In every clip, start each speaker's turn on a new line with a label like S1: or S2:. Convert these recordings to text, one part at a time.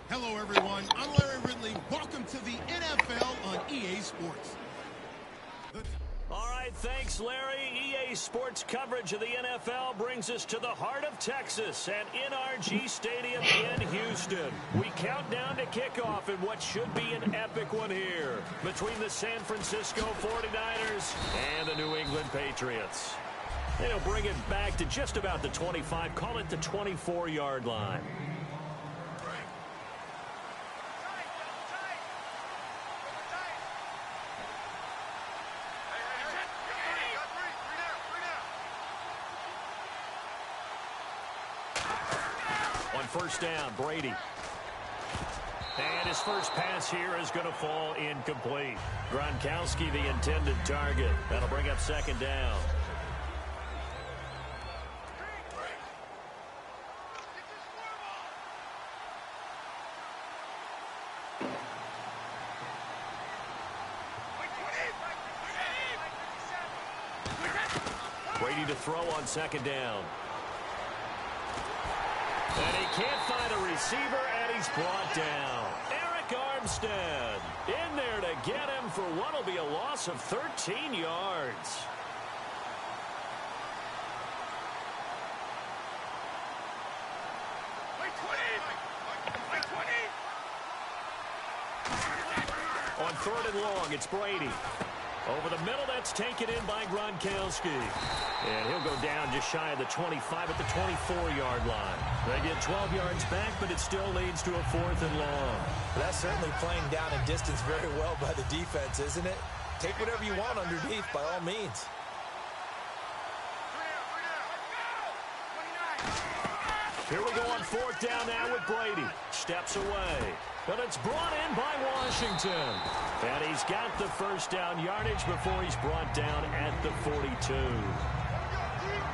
S1: Hello, everyone. I'm Larry Ridley. Welcome to the NFL on EA Sports.
S2: All right, thanks, Larry. EA Sports coverage of the NFL brings us to the heart of Texas at NRG Stadium in Houston. We count down to kickoff in what should be an epic one here between the San Francisco 49ers and the New England Patriots. They'll bring it back to just about the 25, call it the 24-yard line. First down, Brady. And his first pass here is going to fall incomplete. Gronkowski, the intended target. That'll bring up second down. Brady to throw on second down. And he can't find a receiver, and he's brought down. Eric Armstead in there to get him for what will be a loss of 13 yards. On third and long, it's Brady. Over the middle, that's taken in by Gronkowski. And he'll go down just shy of the 25 at the 24-yard line. They get 12 yards back, but it still leads to a fourth and long.
S3: That's certainly playing down and distance very well by the defense, isn't it? Take whatever you want underneath by all means.
S2: Here we go on fourth down now with Brady. Steps away. But it's brought in by Washington. And he's got the first down yardage before he's brought down at the 42.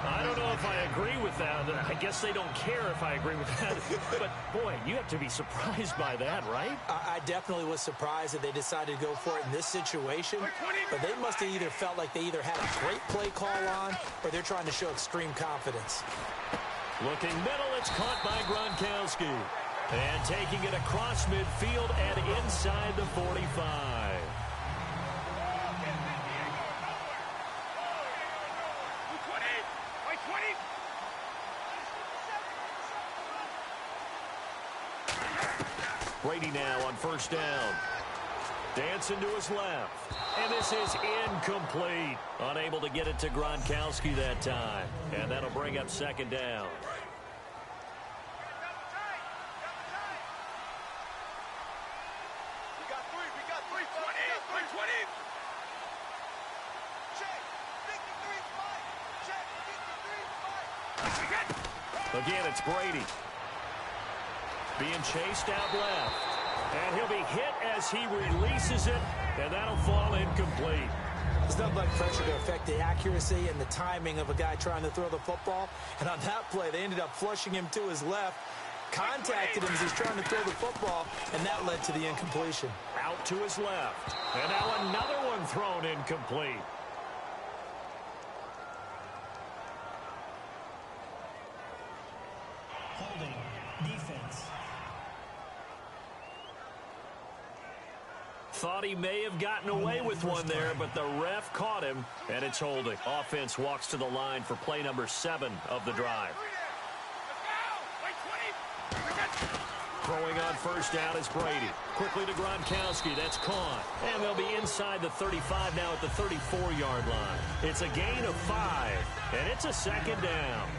S2: I don't know if I agree with that. I guess they don't care if I agree with that. But, boy, you have to be surprised by that, right?
S3: I definitely was surprised that they decided to go for it in this situation. But they must have either felt like they either had a great play call on or they're trying to show extreme confidence.
S2: Looking middle, it's caught by Gronkowski. And taking it across midfield and inside the 45. Brady now on first down. Dancing to his left. And this is incomplete. Unable to get it to Gronkowski that time. And that'll bring up second down. Again, it's Brady. Being chased out left. And he'll be hit as he releases it, and that'll fall incomplete.
S3: There's nothing like pressure to affect the accuracy and the timing of a guy trying to throw the football. And on that play, they ended up flushing him to his left, contacted him as he's trying to throw the football, and that led to the incompletion.
S2: Out to his left. And now another one thrown incomplete.
S4: Holding. Defense.
S2: Thought he may have gotten away with one there, but the ref caught him, and it's holding. Offense walks to the line for play number 7 of the drive. Throwing on first down is Brady. Quickly to Gronkowski. That's caught. And they'll be inside the 35 now at the 34-yard line. It's a gain of 5, and it's a second down.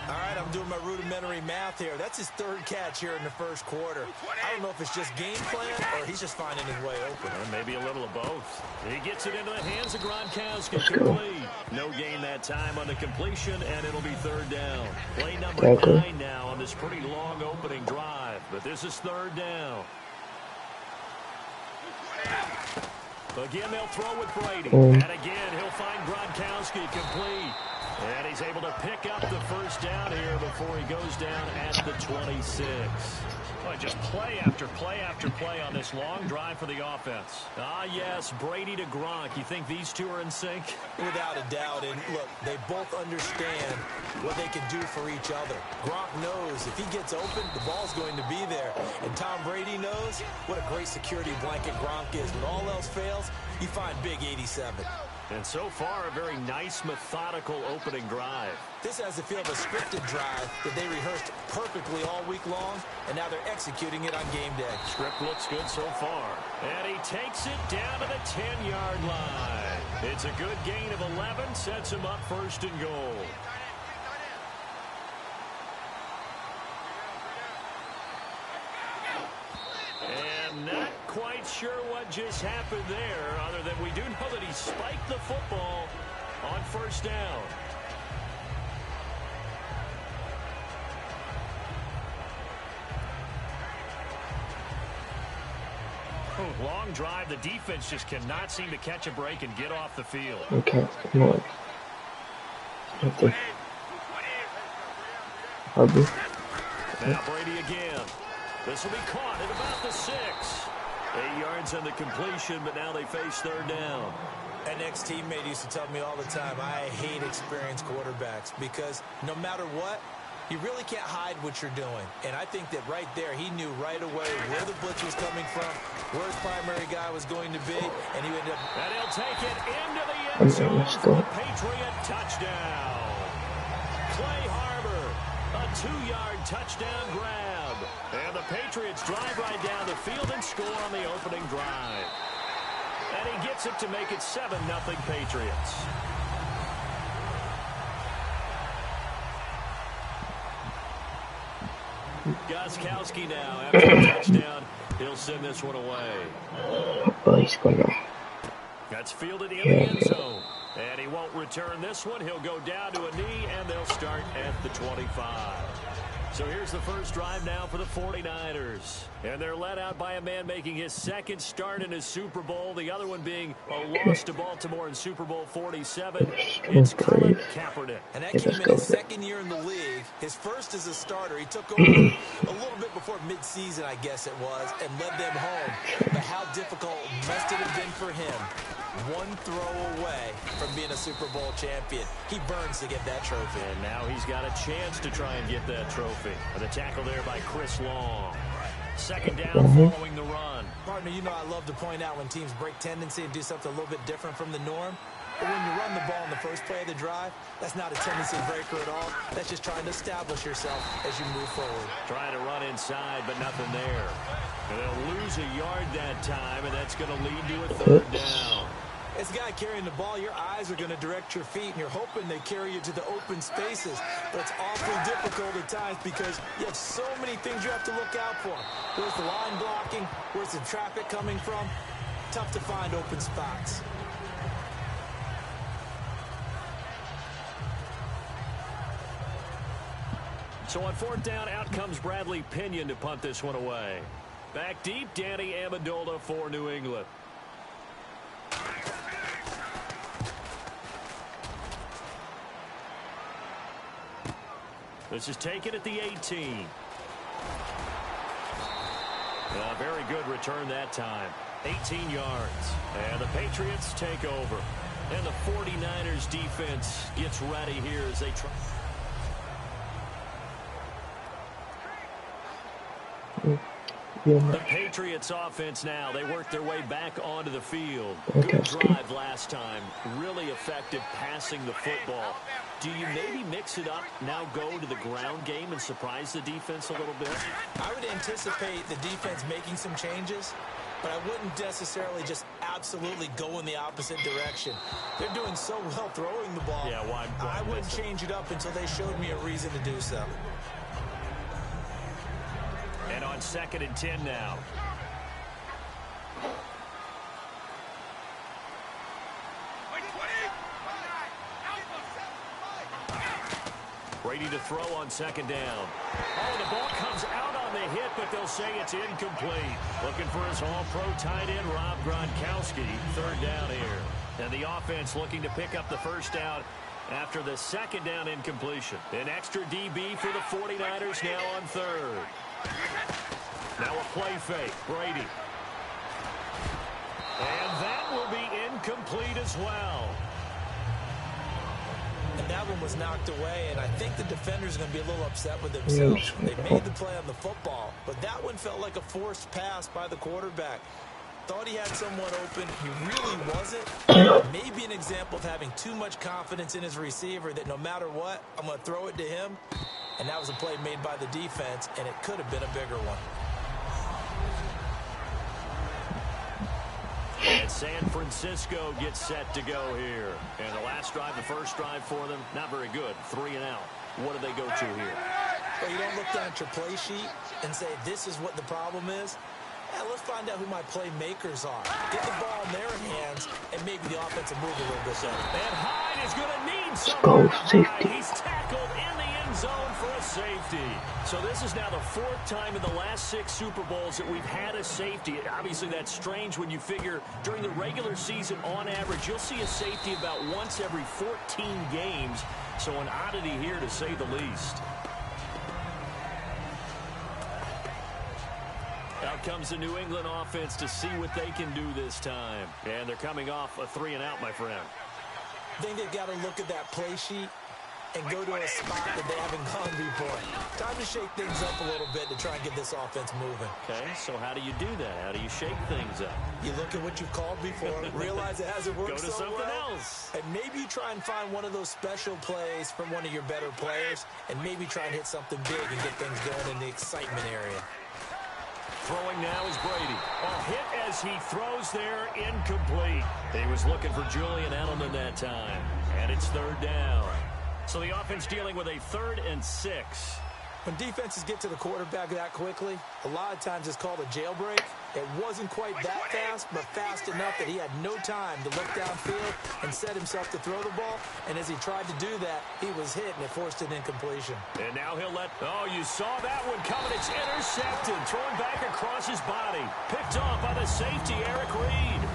S3: All right, I'm doing my rudimentary math here. That's his 3rd catch here in the first quarter. I don't know if it's just game plan or he's just finding his way open.
S2: Or maybe a little of both. He gets it into the hands of Gronkowski. Complete. No gain that time on the completion, and it'll be 3rd down. Play number 9 now on this pretty long opening drive. But this is 3rd down. Again, they'll throw with Brady. And again, he'll find Gronkowski complete. And he's able to pick up the first down here before he goes down at the 26. Well, just play after play after play on this long drive for the offense. Ah, yes, Brady to Gronk. You think these two are in sync?
S3: Without a doubt. And look, they both understand what they can do for each other. Gronk knows if he gets open, the ball's going to be there. And Tom Brady knows what a great security blanket Gronk is. When all else fails, you find big 87.
S2: And so far, a very nice, methodical opening drive.
S3: This has the feel of a scripted drive that they rehearsed perfectly all week long, and now they're executing it on game day.
S2: Script looks good so far. And he takes it down to the 10-yard line. It's a good gain of 11, sets him up 1st and goal. And not quite sure what just happened there, other than we do know that he spiked the football on 1st down. Long drive. The defense just cannot seem to catch a break and get off the field.
S5: Okay, come on. Okay. Harbour.
S2: Now Brady again. This will be caught at about the 6. 8 yards on the completion, but now they face 3rd down.
S3: An ex-teammate used to tell me all the time, I hate experienced quarterbacks because no matter what, you really can't hide what you're doing. And I think that right there, he knew right away where the blitz was coming from, where his primary guy was going to be, and he ended up...
S2: And he'll take it into the end zone for a Patriot touchdown. Clay Harbor, a 2-yard touchdown grab. And the Patriots drive right down the field and score on the opening drive. And he gets it to make it 7-0 Patriots. Gostkowski now after the touchdown. He'll send this one away.
S5: Oh, he's gonna.
S2: That's fielded in the end zone. And he won't return this one. He'll go down to a knee, and they'll start at the 25. So here's the first drive now for the 49ers. And they're led out by a man making his 2nd start in his Super Bowl. The other one being a loss to Baltimore in Super Bowl 47. It's Colin Kaepernick.
S3: And that came in his 2nd year in the league. His first as a starter. He took over a little bit before midseason, I guess it was, and led them home. But how difficult must it have been for him? One throw away from being a Super Bowl champion. He burns to get that trophy.
S2: And now he's got a chance to try and get that trophy. And a tackle there by Chris Long. 2nd down following the run.
S3: Partner, you know I love to point out when teams break tendency and do something a little bit different from the norm. But when you run the ball in the first play of the drive, that's not a tendency breaker at all. That's just trying to establish yourself as you move forward.
S2: Trying to run inside, but nothing there. And they'll lose a yard that time, and that's going to lead to a third down.
S3: As a guy carrying the ball, your eyes are going to direct your feet, and you're hoping they carry you to the open spaces. But it's awfully difficult at times because you have so many things you have to look out for. Where's the line blocking? Where's the traffic coming from? Tough to find open spots.
S2: So on fourth down, out comes Bradley Pinion to punt this one away. Back deep, Danny Amendola for New England. This is taken at the 18. Very good return that time. 18 yards. And the Patriots take over. And the 49ers defense gets ready here as they try. The Patriots offense now, they work their way back onto the field. Good drive last time. Really effective passing the football. Do you maybe mix it up, now go to the ground game and surprise the defense a little bit?
S3: I would anticipate the defense making some changes, but I wouldn't necessarily just absolutely go in the opposite direction. They're doing so well throwing the ball.
S2: Yeah, why
S3: I wouldn't change it up until they showed me a reason to do so.
S2: And on 2nd and 10 now. Brady to throw on 2nd down. Oh, the ball comes out on the hit, but they'll say it's incomplete. Looking for his all-pro tight end, Rob Gronkowski. 3rd down here. And the offense looking to pick up the first down after the 2nd down incompletion. An extra DB for the 49ers now on 3rd. Now a play fake. Brady. And that will be incomplete as well.
S3: And that one was knocked away, and I think the defender's going to be a little upset with themselves. They made the play on the football, but that one felt like a forced pass by the quarterback. Thought he had someone open. He really wasn't. Maybe an example of having too much confidence in his receiver that no matter what, I'm going to throw it to him. And that was a play made by the defense, and it could have been a bigger one.
S2: And San Francisco gets set to go here. And the last drive, the first drive for them, not very good. 3 and out. What do they go to here?
S3: Well, you don't look down at your play sheet and say, this is what the problem is. Let's find out who my playmakers are. Get the ball in their hands, and maybe the offense will move a little bit better.
S2: And Hyde is going to need something.
S5: Safety.
S2: He's tackled in the end zone for a safety. So this is now the 4th time in the last 6 Super Bowls that we've had a safety. Obviously, that's strange when you figure during the regular season, on average, you'll see a safety about once every 14 games. So an oddity here, to say the least. Out comes the New England offense to see what they can do this time. And they're coming off a 3 and out, my friend.
S3: I think they've got to look at that play sheet and go to a spot that they haven't gone before. Time to shake things up a little bit to try and get this offense moving.
S2: Okay, so how do you do that? How do you shake things up?
S3: You look at what you've called before, realize it hasn't worked
S2: Go to
S3: so
S2: something
S3: well,
S2: else.
S3: and maybe you try and find one of those special plays from one of your better players, and maybe try and hit something big and get things going in the excitement area.
S2: Throwing now is Brady. A hit as he throws there, incomplete. He was looking for Julian Edelman that time. And it's 3rd down. So the offense dealing with a 3rd and 6.
S3: When defenses get to the quarterback that quickly, a lot of times it's called a jailbreak. It wasn't quite that fast, but fast enough that he had no time to look downfield and set himself to throw the ball. And as he tried to do that, he was hit, and it forced an incompletion.
S2: And now he'll let... Oh, you saw that one coming. It's intercepted. Thrown back across his body. Picked off by the safety, Eric Reed.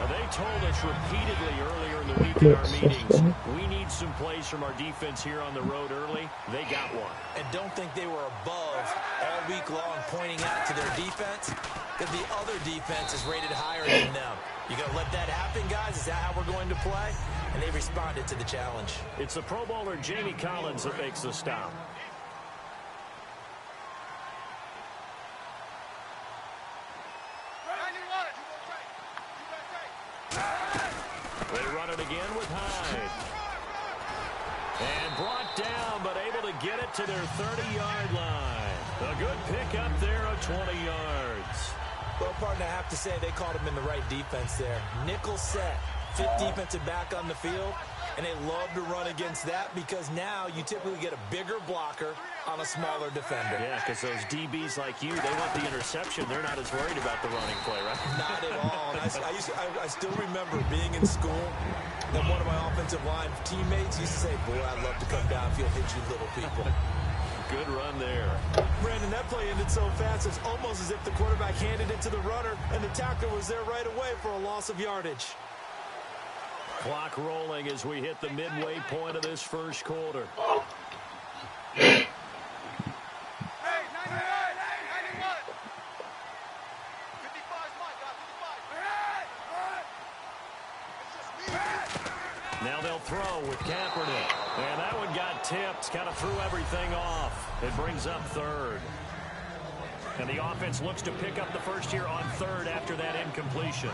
S2: They told us repeatedly earlier in the week in our meetings, we need some plays from our defense here on the road early. They got one.
S3: And don't think they were above all week long pointing out to their defense that the other defense is rated higher than them. You going to let that happen, guys? Is that how we're going to play? And they responded to the challenge.
S2: It's the Pro Bowler Jamie Collins that makes the stop. They run it again with behind. And brought down, but able to get it to their 30-yard line. A good pickup there of 20 yards.
S3: Well, partner, I have to say they called him in the right defense there. Nickel set, fifth defensive back on the field, and they love to run against that because now you typically get a bigger blocker on a smaller defender.
S2: Yeah, because those DBs like you, they want the interception. They're not as worried about the running play, right?
S3: Not at all. And I still remember being in school, and one of my offensive line teammates used to say, boy, I'd love to come downfield, hit you little people.
S2: Good run there.
S3: Brandon, that play ended so fast, it's almost as if the quarterback handed it to the runner, and the tackler was there right away for a loss of yardage.
S2: Clock rolling as we hit the midway point of this first quarter. Now they'll throw with Kaepernick. And that one got tipped, kind of threw everything off. It brings up third. And the offense looks to pick up the first here on third after that incompletion.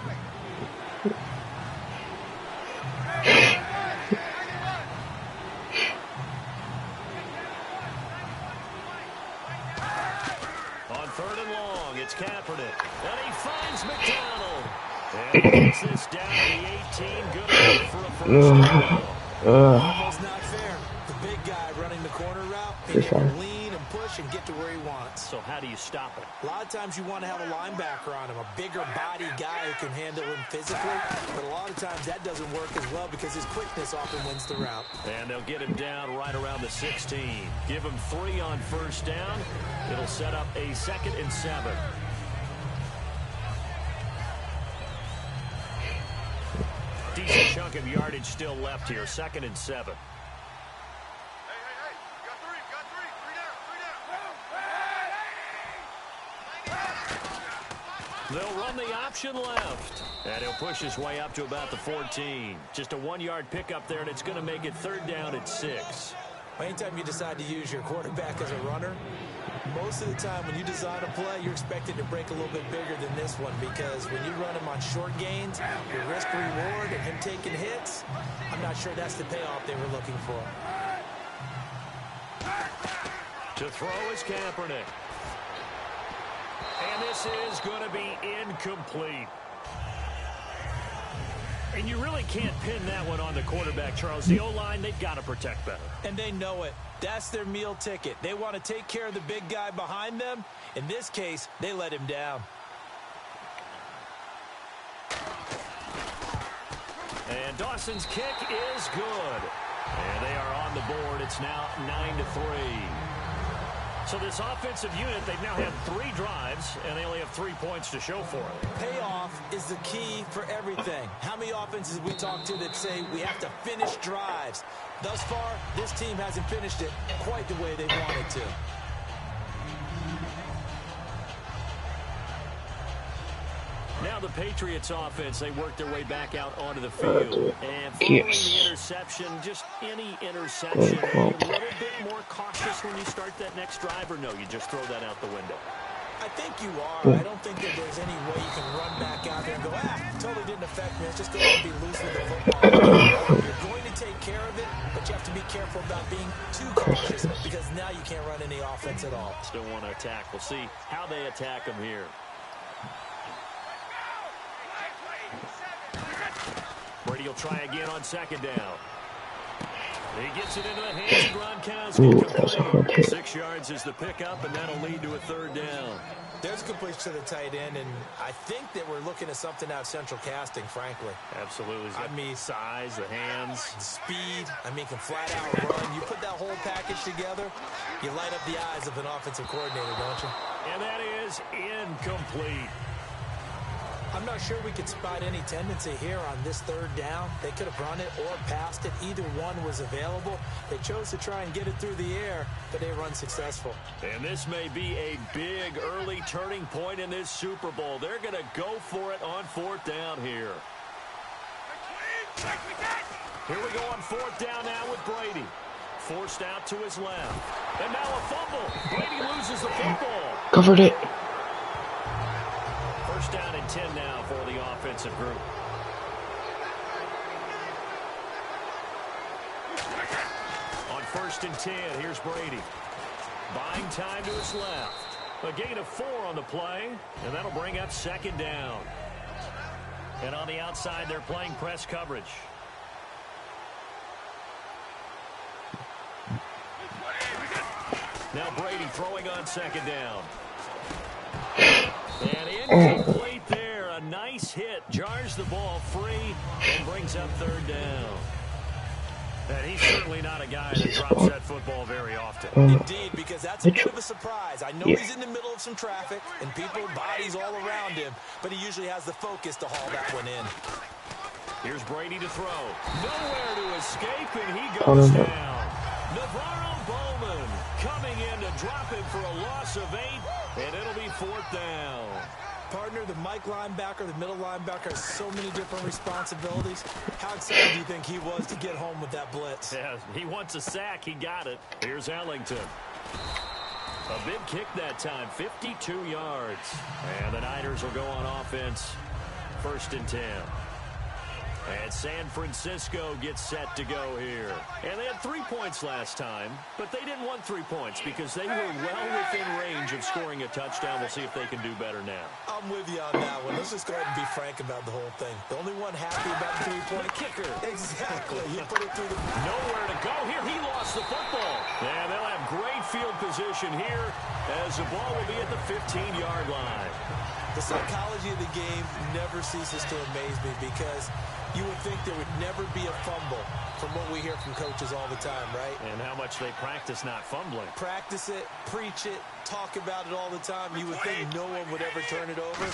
S2: On third and long, it's Kaepernick. And he finds McDonald. And gets this down to the 18. Good enough for a first down.
S3: Almost not fair. The big guy running the corner route, he can lean and push and get to where he wants.
S2: So how do you stop it?
S3: A lot of times you want to have a linebacker on him, a bigger body guy who can handle him physically. But a lot of times that doesn't work as well because his quickness often wins the route.
S2: And they'll get him down right around the 16. Give him 3 on first down. It'll set up a 2nd and 7. Decent chunk of yardage still left here. 2nd and 7. They'll run the option left. And he'll push his way up to about the 14. Just a 1-yard pickup there, and it's going to make it 3rd down at 6.
S3: Anytime you decide to use your quarterback as a runner, most of the time when you design a play, you're expected to break a little bit bigger than this one because when you run him on short gains, your risk-reward and him taking hits, I'm not sure that's the payoff they were looking for.
S2: To throw is Kaepernick. And this is going to be incomplete. And you really can't pin that one on the quarterback, Charles. The O-line, they've got to protect better.
S3: And they know it. That's their meal ticket. They want to take care of the big guy behind them. In this case, they let him down.
S2: And Dawson's kick is good. And they are on the board. It's now 9-3. So this offensive unit, they've now had 3 drives, and they only have 3 points to show for it.
S3: Payoff is the key for everything. How many offenses we talk to that say we have to finish drives? Thus far, this team hasn't finished it quite the way they wanted to.
S2: Now the Patriots offense, they work their way back out onto the field. And following the interception, just any interception, a little bit more cautious when you start that next drive, or no, you just throw that out the window?
S3: I think you are. I don't think that there's any way you can run back out there and go, totally didn't affect me. Let's just go ahead and be loose with the football. You're going to take care of it, but you have to be careful about being too cautious because now you can't run any offense at all.
S2: Still want to attack. We'll see how they attack them here. Brady will try again on 2nd down. He gets it into the hands of Gronkowski. 6 yards is the pickup, and that'll lead to a 3rd down.
S3: There's a completion to the tight end, and I think that we're looking at something out of central casting, frankly.
S2: Absolutely.
S3: I mean,
S2: size, the hands.
S3: Speed. I mean, can flat out run. You put that whole package together, you light up the eyes of an offensive coordinator, don't you?
S2: And that is incomplete.
S3: I'm not sure we could spot any tendency here on this 3rd down. They could have run it or passed it. Either one was available. They chose to try and get it through the air, but they run successful.
S2: And this may be a big early turning point in this Super Bowl. They're going to go for it on 4th down here. Here we go on 4th down now with Brady. Forced out to his left. And now a fumble. Brady loses the football.
S5: Covered it.
S2: First down and 10 now for the offensive group. first and 10. Here's Brady. Buying time to his left. A gain of 4 on the play, and that'll bring up second down. And on the outside, they're playing press coverage. Now Brady throwing on second down. And incomplete there. A nice hit. Jars the ball free and brings up third down. And he's certainly not a guy that drops that football very often.
S3: Indeed, because that's a bit of a surprise. I know he's in the middle of some traffic and people, bodies all around him, but he usually has the focus to haul that one in.
S2: Here's Brady to throw. Nowhere to escape, and he goes down. Navarro Bowman coming in to drop him for a loss of 8, and it'll be fourth down.
S3: Partner, the Mike linebacker, the middle linebacker has so many different responsibilities. How excited do you think he was to get home with that blitz?
S2: Yeah, he wants a sack. He got it. Here's Ellington. A big kick that time, 52 yards. And the Niners will go on offense, first and 10. And San Francisco gets set to go here. And they had 3 points last time, but they didn't want 3 points because they were well within range of scoring a touchdown. We'll see if they can do better now.
S3: I'm with you on that one. Let's just go ahead and be frank about the whole thing. The only one happy about the 3-point
S2: kicker.
S3: Exactly. He put it through the...
S2: Nowhere to go here. He lost the football. And they'll have great field position here as the ball will be at the 15-yard line.
S3: The psychology of the game never ceases to amaze me because you would think there would never be a fumble from what we hear from coaches all the time, right?
S2: And how much they practice not fumbling.
S3: Practice it, preach it, talk about it all the time. You would think no one would ever turn it over.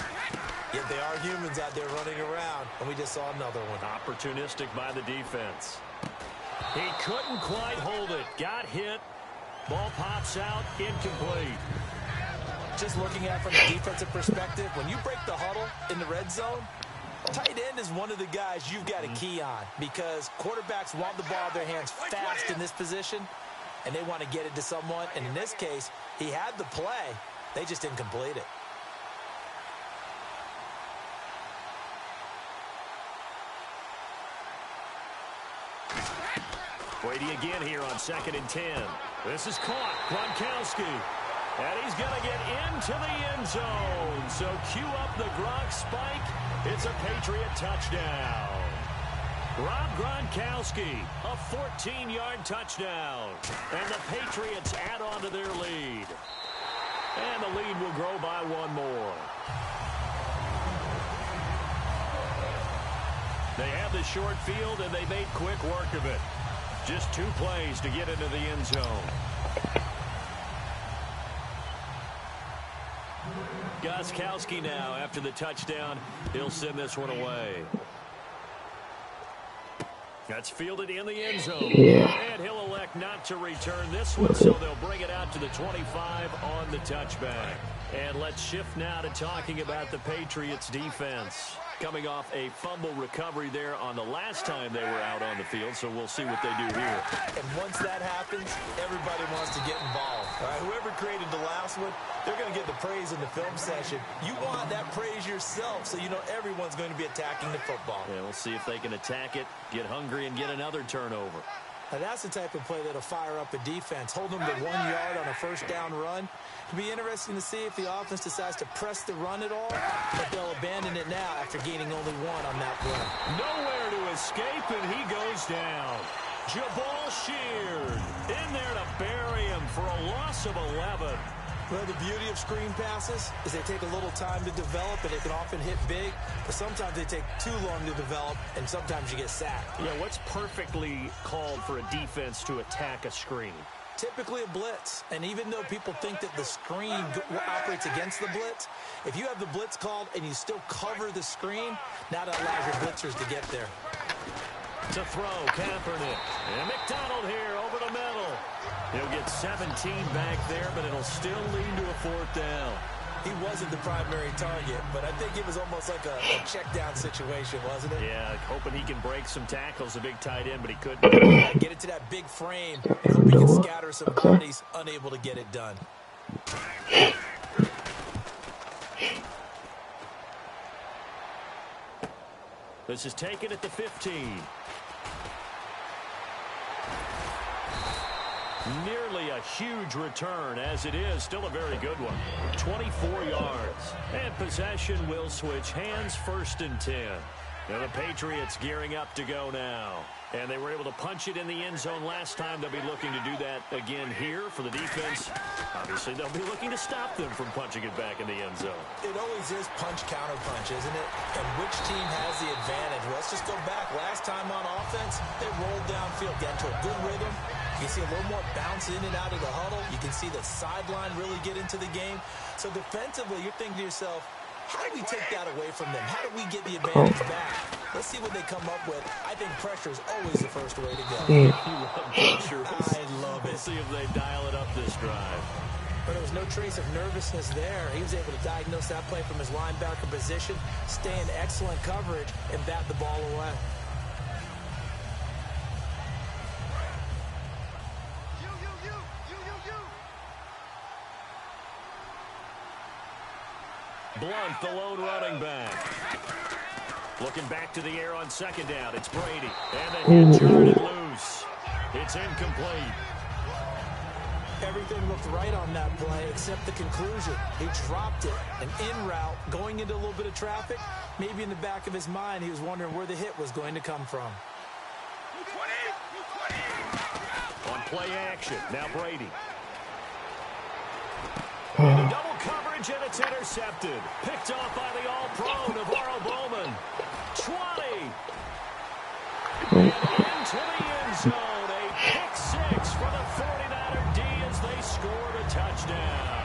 S3: Yet they are humans out there running around, and we just saw another one.
S2: Opportunistic by the defense. He couldn't quite hold it. Got hit. Ball pops out. Incomplete.
S3: Just looking at it from a defensive perspective, when you break the huddle in the red zone, tight end is one of the guys you've got to key on because quarterbacks want the ball in their hands fast in this position, and they want to get it to someone. And in this case, he had the play. They just didn't complete it.
S2: Brady again here on second and 10. This is caught. Gronkowski. And he's going to get into the end zone. So cue up the Gronk spike. It's a Patriot touchdown. Rob Gronkowski, a 14-yard touchdown. And the Patriots add on to their lead. And the lead will grow by 1 more. They have the short field, and they made quick work of it. Just 2 plays to get into the end zone. Gostkowski now, after the touchdown, he'll send this one away. That's fielded in the end zone. And he'll elect not to return this one, so they'll bring it out to the 25 on the touchback. And let's shift now to talking about the Patriots defense. Coming off a fumble recovery there on the last time they were out on the field, so we'll see what they do here.
S3: And once that happens, everybody wants to get involved. All right, whoever created the last one, they're going to get the praise in the film session. You want that praise yourself, so you know everyone's going to be attacking the football.
S2: Yeah, we'll see if they can attack it, get hungry, and get another turnover.
S3: Now, that's the type of play that'll fire up a defense. Hold them to 1 yard on a first down run. It'll be interesting to see if the offense decides to press the run at all, but they'll abandon it now after gaining only 1 on that run.
S2: Nowhere to escape, and he goes down. Jabal Sheard in there to bury him for a loss of 11.
S3: Well, the beauty of screen passes is they take a little time to develop, and they can often hit big, but sometimes they take too long to develop, and sometimes you get sacked.
S2: Yeah, what's perfectly called for a defense to attack a screen?
S3: Typically a blitz, and even though people think that the screen operates against the blitz, if you have the blitz called and you still cover the screen, now that allows your blitzers to get there.
S2: To throw, Kaepernick. And McDonald here over the middle. He'll get 17 back there, but it'll still lead to a 4th down.
S3: He wasn't the primary target, but I think it was almost like a check-down situation, wasn't it?
S2: Yeah, hoping he can break some tackles, a big tight end, but he couldn't.
S3: Yeah, get it to that big frame and hope he can scatter some bodies, unable to get it done.
S2: This is taken at the 15. Nearly a huge return, as it is still a very good one. 24 yards. And possession will switch hands, 1st and 10. Now the Patriots gearing up to go now. And they were able to punch it in the end zone last time. They'll be looking to do that again here for the defense. Obviously, they'll be looking to stop them from punching it back in the end zone.
S3: It always is punch-counter-punch, isn't it? And which team has the advantage? Well, let's just go back. Last time on offense, they rolled downfield, get into a good rhythm. You can see a little more bounce in and out of the huddle. You can see the sideline really get into the game. So defensively, you're thinking to yourself, how do we take that away from them? How do we get the advantage back? Let's see what they come up with. I think pressure is always the first way to go.
S2: You love pressure.
S3: I love it.
S2: We'll see if they dial it up this drive.
S3: But there was no trace of nervousness there. He was able to diagnose that play from his linebacker position, stay in excellent coverage, and bat the ball away.
S2: Blunt, the lone running back. Looking back to the air on 2nd down. It's Brady. And the hit turned loose. It's incomplete.
S3: Everything looked right on that play except the conclusion. He dropped it. An in route, going into a little bit of traffic. Maybe in the back of his mind, he was wondering where the hit was going to come from.
S2: On play action. Now Brady. And double coverage, and it's intercepted. Picked off by the all-pro Navarro Bowman. 20. And into the end zone. A pick-6 for the 49er D as they scored a touchdown.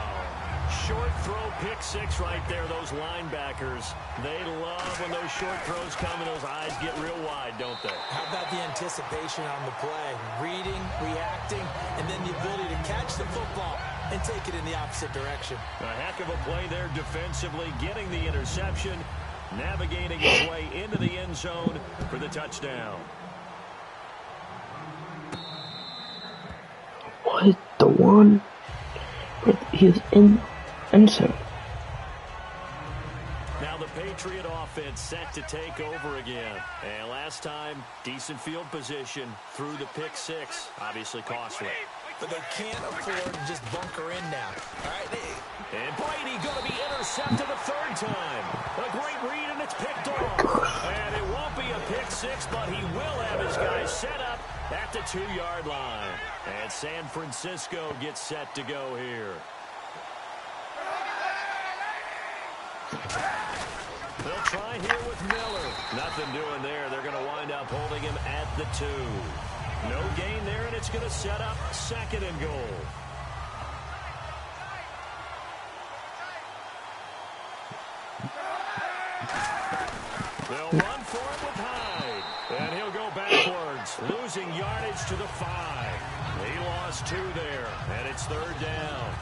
S2: Short throw, pick-6 right there. Those linebackers, they love when those short throws come and those eyes get real wide, don't they?
S3: How about the anticipation on the play? Reading, reacting, and then the ability to catch the football and take it in the opposite direction.
S2: A heck of a play there defensively, getting the interception, navigating his way into the end zone for the touchdown.
S5: What? The one? But he's in end zone.
S2: Now the Patriot offense set to take over again. And last time, decent field position through the pick-6. Obviously costly.
S3: But they can't afford to just bunker in now. All right,
S2: and Brady going to be intercepted a 3rd time. A great read, and it's picked off. And it won't be a pick-6, but he will have his guys set up at the 2-yard line. And San Francisco gets set to go here. They'll try here with Miller. Nothing doing there. They're going to wind up holding him at the 2. No gain there, and it's going to set up 2nd and goal. They'll run for it with Hyde. And he'll go backwards, losing yardage to the 5. He lost 2 there, and it's 3rd down.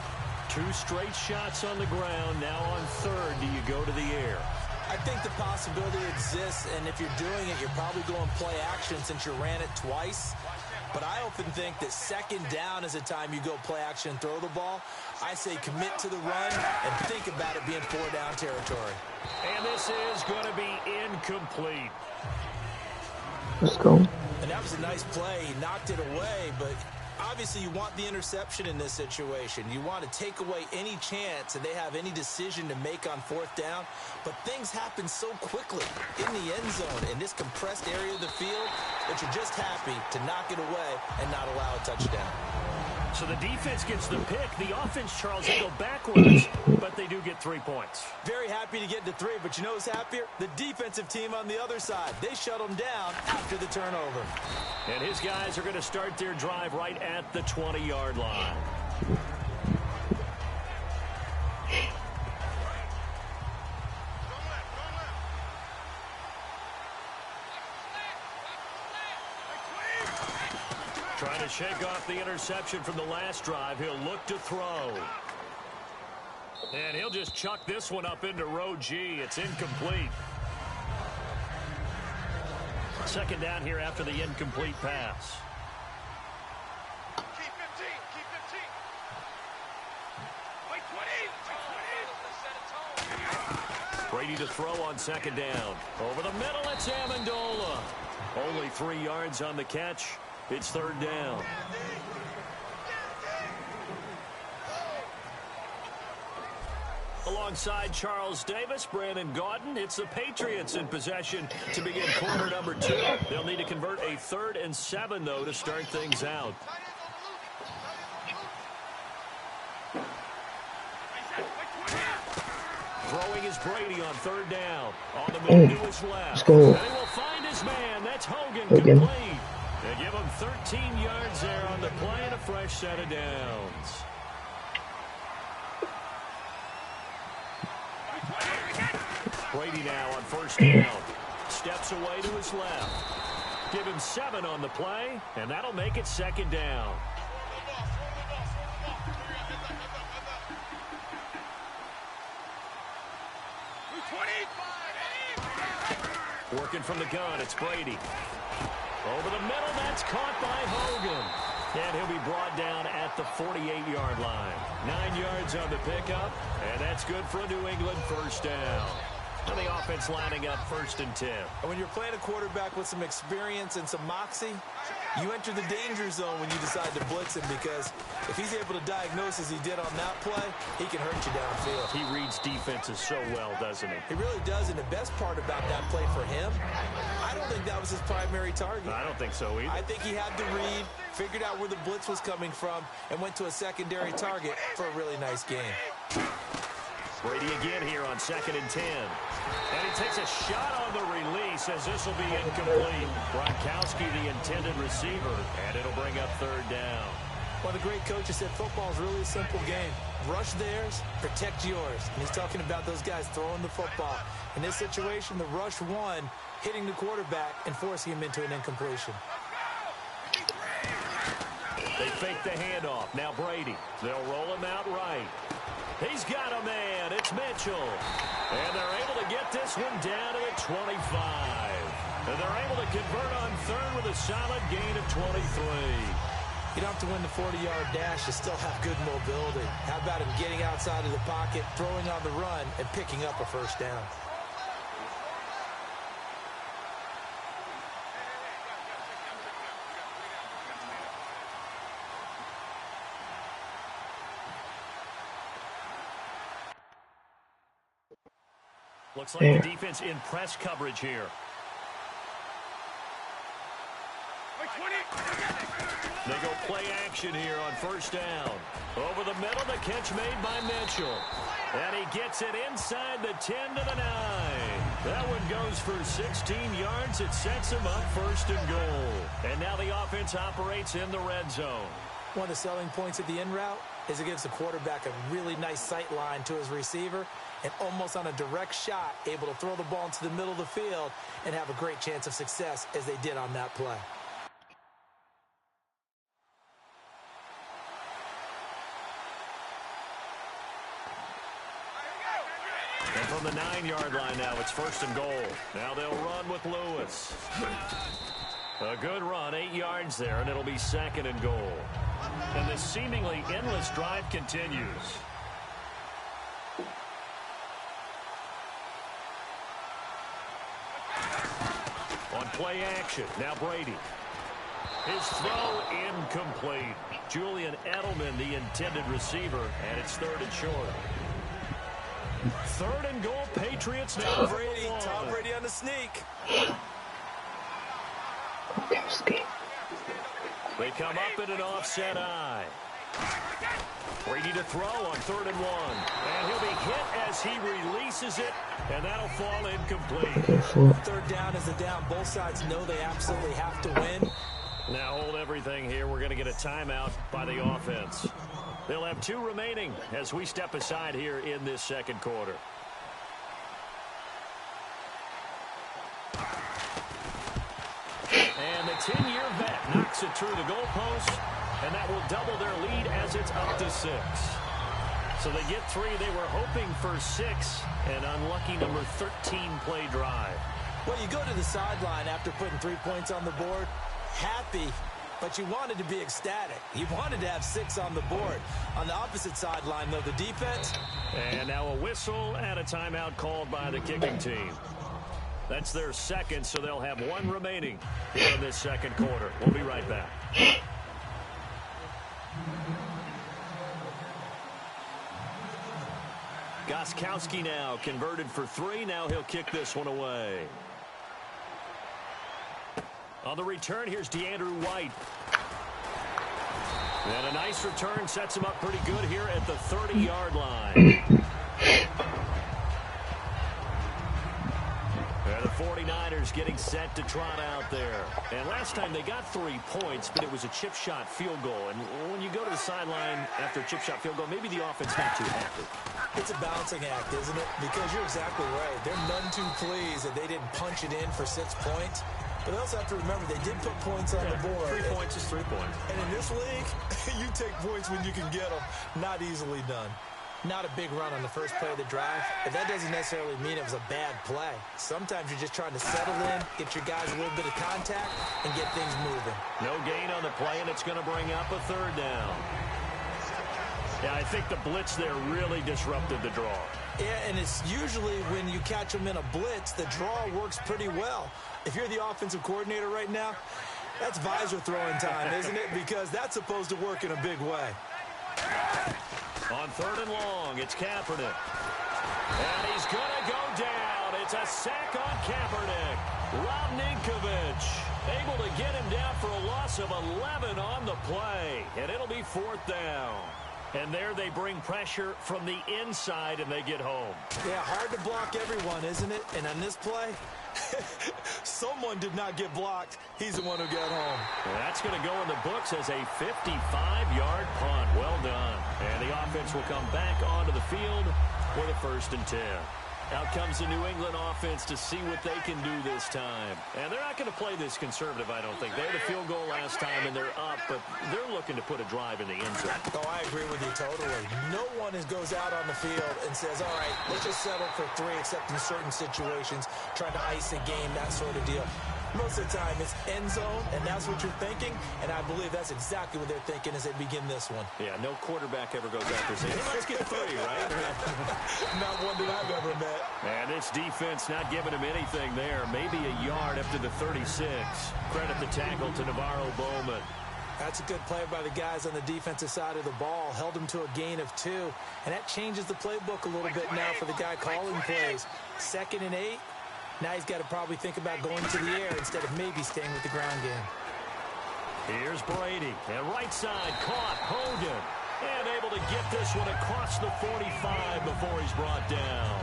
S2: 2 straight shots on the ground. Now on 3rd, do you go to the air?
S3: I think the possibility exists, and if you're doing it, you're probably going play action since you ran it twice. But I often think that 2nd down is a time you go play action and throw the ball. I say commit to the run and think about it being 4-down territory.
S2: And this is going to be incomplete.
S5: Let's go.
S3: And that was a nice play. He knocked it away, but obviously you want the interception in this situation. You want to take away any chance and they have any decision to make on 4th down. But things happen so quickly in the end zone in this compressed area of the field that you're just happy to knock it away and not allow a touchdown.
S2: So the defense gets the pick. The offense, Charles, they go backwards, but they do get 3 points.
S3: Very happy to get to 3, but you know who's happier? The defensive team on the other side. They shut them down after the turnover.
S2: And his guys are going to start their drive right at the 20-yard line. Trying to shake off the interception from the last drive. He'll look to throw. And he'll just chuck this one up into row G. It's incomplete. 2nd down here after the incomplete pass.
S6: Keep 15. Keep 15. Wait, 20.
S2: Brady to throw on 2nd down. Over the middle, it's Amendola. Only 3 yards on the catch. It's 3rd down. Alongside Charles Davis, Brandon Gaudin, it's the Patriots in possession to begin quarter number 2. They'll need to convert a 3rd and 7, though, to start things out. Throwing is Brady on 3rd down. On the move to his left.
S5: Let's go.
S2: And he will find his man. That's Hogan complete. They give him 13 yards there on the play and a fresh set of downs. Brady now on 1st down. Steps away to his left. Give him 7 on the play, and that'll make it 2nd down. Working from the gun, it's Brady. Over the middle, that's caught by Hogan. And he'll be brought down at the 48-yard line. 9 yards on the pickup, and that's good for a New England 1st down. And the offense lining up 1st and 10.
S3: And when you're playing a quarterback with some experience and some moxie, you enter the danger zone when you decide to blitz him, because if he's able to diagnose as he did on that play, he can hurt you downfield.
S2: He reads defenses so well, doesn't he?
S3: He really does, and the best part about that play for him, I don't think that was his primary target.
S2: I don't think so either.
S3: I think he had to read, figured out where the blitz was coming from, and went to a secondary target for a really nice game.
S2: Brady again here on 2nd and 10. And he takes a shot on the release as this will be incomplete. Gronkowski, the intended receiver, and it'll bring up 3rd down.
S3: One of the great coaches said football is really a simple game. Rush theirs, protect yours. And he's talking about those guys throwing the football. In this situation, the rush won, hitting the quarterback and forcing him into an incompletion.
S2: They fake the handoff. Now Brady. They'll roll him out right. He's got a man. It's Mitchell. And they're able to get this one down to the 25. And they're able to convert on 3rd with a solid gain of 23.
S3: You don't have to win the 40-yard dash to still have good mobility. How about him getting outside of the pocket, throwing on the run, and picking up a 1st down?
S2: Looks like the defense in press coverage here. They go play action here on 1st down. Over the middle, the catch made by Mitchell. And he gets it inside the 10 to the 9. That one goes for 16 yards. It sets him up 1st and goal. And now the offense operates in the red zone.
S3: One of the selling points of the in route is it gives the quarterback a really nice sight line to his receiver, and almost on a direct shot, able to throw the ball into the middle of the field and have a great chance of success as they did on that play.
S2: And from the 9-yard line now, it's 1st and goal. Now they'll run with Lewis. A good run, 8 yards there, and it'll be 2nd and goal. And this seemingly endless drive continues. On play action, now Brady. His throw incomplete. Julian Edelman, the intended receiver, and it's 3rd and short. 3rd and goal, Patriots now.
S3: Tom Brady on the sneak.
S2: They come up in an offset eye. Brady to throw on 3rd and 1. And he'll be hit as he releases it, and that'll fall incomplete.
S3: 3rd down is a down. Both sides know they absolutely have to win.
S2: Now hold everything here. We're going to get a timeout by the offense. They'll have 2 remaining as we step aside here in this 2nd quarter. And the 10-year vet knocks it through the goalpost, and that will double their lead as it's up to 6. So they get 3. They were hoping for 6, an unlucky number 13 play drive.
S3: Well, you go to the sideline after putting 3 points on the board, happy, but you wanted to be ecstatic. You wanted to have 6 on the board. On the opposite sideline, though, the defense.
S2: And now a whistle and a timeout called by the kicking team. That's their 2nd, so they'll have 1 remaining in this 2nd quarter. We'll be right back. Gostkowski now converted for 3. Now he'll kick this one away. On the return, here's DeAndrew White. And a nice return sets him up pretty good here at the 30-yard line. And the 49ers getting set to trot out there. And last time they got 3 points, but it was a chip shot field goal. And when you go to the sideline after a chip shot field goal, maybe the offense not too happy.
S3: It's a balancing act, isn't it? Because you're exactly right. They're none too pleased that they didn't punch it in for 6 points. But they also have to remember they did put points on the board.
S2: 3 points is 3 points.
S3: And in this league, you take points when you can get them. Not easily done. Not a big run on the first play of the drive, but that doesn't necessarily mean it was a bad play. Sometimes you're just trying to settle in, get your guys a little bit of contact, and get things moving.
S2: No gain on the play, and it's going to bring up a 3rd down. Yeah, I think the blitz there really disrupted the draw.
S3: Yeah, and it's usually when you catch them in a blitz, the draw works pretty well. If you're the offensive coordinator right now, that's visor throwing time, isn't it? Because that's supposed to work in a big way.
S2: On 3rd and long, it's Kaepernick. And he's going to go down. It's a sack on Kaepernick. Rob Ninkovich able to get him down for a loss of 11 on the play. And it'll be 4th down. And there they bring pressure from the inside, and they get home.
S3: Yeah, hard to block everyone, isn't it? And on this play, someone did not get blocked. He's the one who got home.
S2: And that's going to go in the books as a 55-yard punt. Well done. And the offense will come back onto the field with a 1st and 10. Out comes the New England offense to see what they can do this time. And they're not going to play this conservative, I don't think. They had a field goal last time, and they're up, but they're looking to put a drive in the end zone.
S3: Oh, I agree with you totally. No one goes out on the field and says, all right, let's just settle for 3, except in certain situations, trying to ice a game, that sort of deal. Most of the time, it's end zone, and that's what you're thinking, and I believe that's exactly what they're thinking as they begin this one.
S2: Yeah, no quarterback ever goes out there saying, hey, let's get 3, right?
S3: Not one that I've ever met.
S2: And this defense not giving him anything there. Maybe a yard up to the 36. Credit the tackle to Navarro Bowman.
S3: That's a good play by the guys on the defensive side of the ball. Held him to a gain of 2, and that changes the playbook a little bit now for the guy calling plays. 2nd and 8. Now he's got to probably think about going to the air instead of maybe staying with the ground game.
S2: Here's Brady. And right side caught Hogan. And able to get this one across the 45 before he's brought down.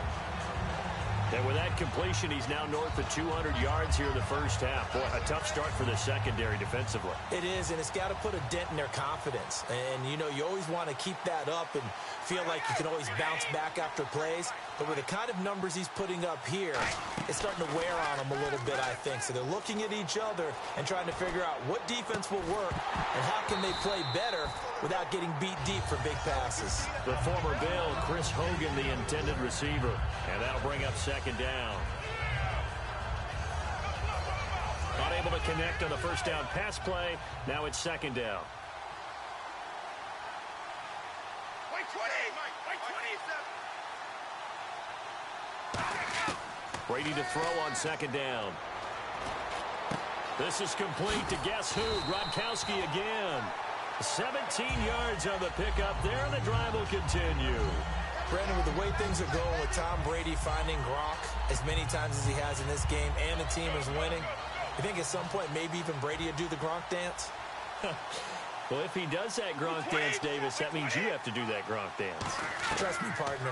S2: And with that completion, he's now north of 200 yards here in the first half. Boy, a tough start for the secondary defensively.
S3: It is, and it's got to put a dent in their confidence. And, you know, you always want to keep that up and feel like you can always bounce back after plays. But with the kind of numbers he's putting up here, it's starting to wear on them a little bit, I think. So they're looking at each other and trying to figure out what defense will work and how can they play better without getting beat deep for big passes.
S2: The former Bill, Chris Hogan, the intended receiver. And that'll bring up 2nd down. Unable to connect on the 1st down pass play. Now it's 2nd down.
S6: Wait, 20! Wait, 27!
S2: Brady to throw on 2nd down. This is complete to guess who? Gronkowski again. 17 yards on the pickup there, and the drive will continue.
S3: Brandon, with the way things are going with Tom Brady finding Gronk as many times as he has in this game and the team is winning, you think at some point maybe even Brady would do the Gronk dance?
S2: Well, if he does that Gronk dance, Davis, that means you have to do that Gronk dance.
S3: Trust me, partner,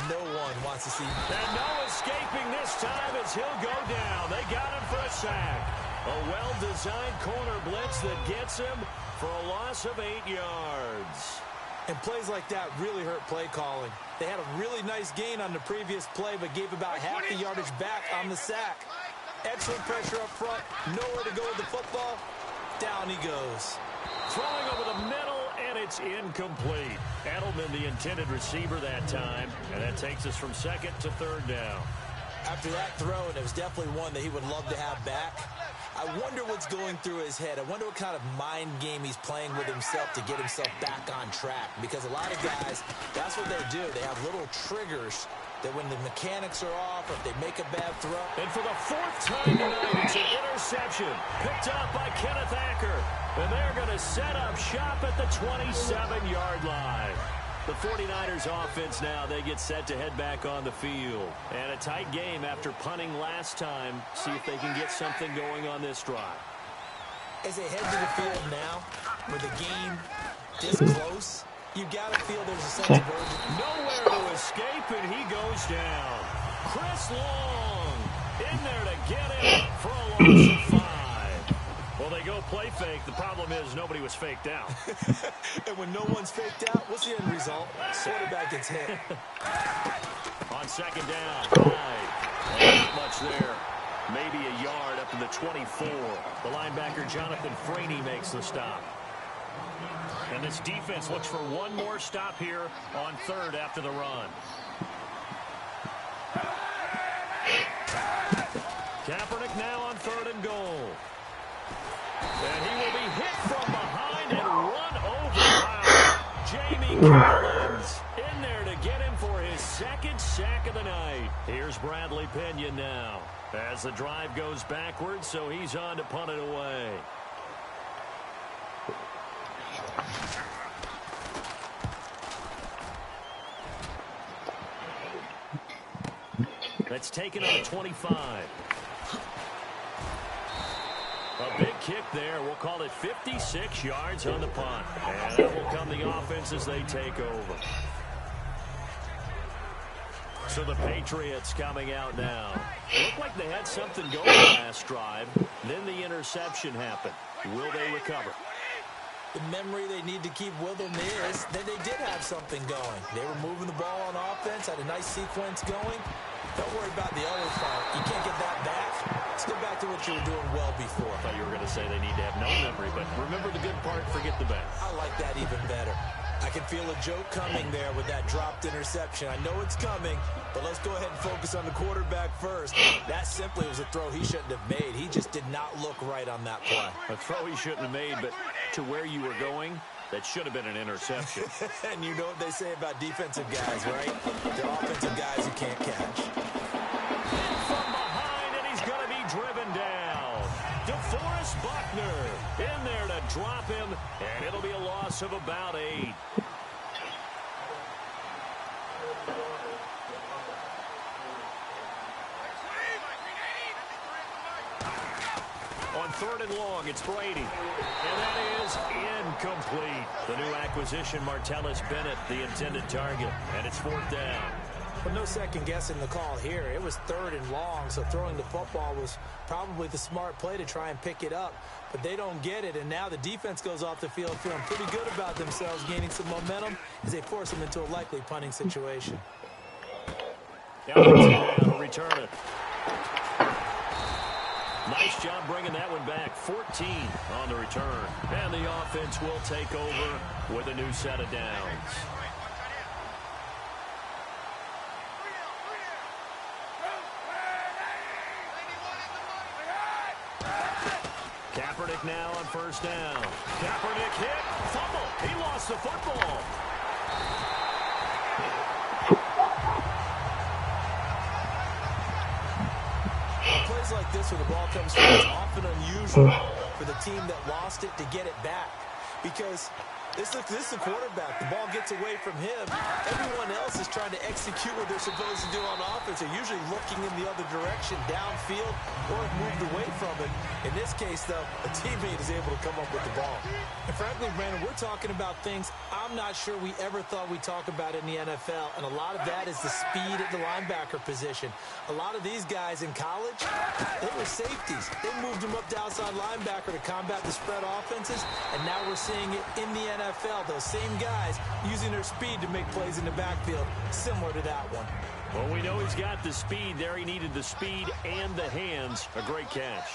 S3: no one wants to see.
S2: And no escaping this time as he'll go down. They got him for a sack. A well-designed corner blitz that gets him for a loss of 8 yards.
S3: And plays like that really hurt play calling. They had a really nice gain on the previous play, but gave about half the yardage back on the sack. Excellent pressure up front. Nowhere to go with the football. Down he goes.
S2: Throwing over the middle, and it's incomplete. Edelman, the intended receiver that time, and that takes us from 2nd to 3rd down.
S3: After that throw, and it was definitely one that he would love to have back, I wonder what's going through his head. I wonder what kind of mind game he's playing with himself to get himself back on track. Because a lot of guys, that's what they do. They have little triggers that when the mechanics are off or if they make a bad throw.
S2: And for the 4th time tonight, it's an interception picked up by Kenneth Acker. And they're going to set up shop at the 27-yard line. The 49ers offense now, they get set to head back on the field. And a tight game after punting last time. See if they can get something going on this drive.
S3: As they head to the field now, with the game this close, you got to feel there's a sense of urgency.
S2: Nowhere to escape, and he goes down. Chris Long in there to get him for a loss of 5. Well, they go play fake. The problem is nobody was faked out.
S3: And when no one's faked out, what's the end result? Quarterback gets hit.
S2: On second down. Not much there. Maybe a yard up to the 24. The linebacker, Jonathan Freeney, makes the stop. And this defense looks for one more stop here on third after the run. Kaepernick now on third and goal. And he will be hit from behind and run over. Wow. Jamie Collins in there to get him for his second sack of the night. Here's Bradley Pinion now as the drive goes backwards, so he's on to punt it away. That's taken on the 25. A big kick there. We'll call it 56 yards on the punt. And that will come the offense as they take over. So the Patriots coming out now. Looked like they had something going last drive. Then the interception happened. Will they recover?
S3: The memory they need to keep with them is that they did have something going. They were moving the ball on offense, had a nice sequence going. Don't worry about the other part. You can't get that back. Let's go back to what you were doing well before.
S2: I thought you were going to say they need to have no memory, but remember the good part, forget the bad.
S3: I like that even better. I can feel a joke coming there with that dropped interception. I know it's coming, but let's go ahead and focus on the quarterback first. That simply was a throw he shouldn't have made. He just did not look right on that play.
S2: A throw he shouldn't have made, but to where you were going, that should have been an interception.
S3: And you know what they say about defensive guys, right? They're offensive guys who can't catch.
S2: From behind, and he's going to be driven down. DeForest Buckner in there to drop him, and it'll be a loss of about 8. On third and long, it's Brady. And that is incomplete. The new acquisition, Martellus Bennett, the intended target. And it's fourth down.
S3: But no second guessing the call here. It was third and long, so throwing the football was probably the smart play to try and pick it up. But they don't get it, and now the defense goes off the field feeling pretty good about themselves, gaining some momentum as they force them into a likely punting situation.
S2: Now return it. Nice job bringing that one back. 14 on the return. And the offense will take over with a new set of downs. Kaepernick now on first down. Kaepernick hit. Fumble. He lost the football.
S3: Plays like this where the ball comes from, it's often unusual for the team that lost it to get it back. Because this is the quarterback. The ball gets away from him. Everyone else is trying to execute what they're supposed to do on offense. They're usually looking in the other direction, downfield, or have moved away from it. In this case, though, a teammate is able to come up with the ball. And frankly, Brandon, we're talking about things I'm not sure we ever thought we'd talk about in the NFL, and a lot of that is the speed at the linebacker position. A lot of these guys in college, they were safeties. They moved them up to outside linebacker to combat the spread offenses, and now we're seeing it in the NFL. Those same guys using their speed to make plays in the backfield, similar to that one.
S2: Well, we know he's got the speed there. He needed the speed and the hands. A great catch.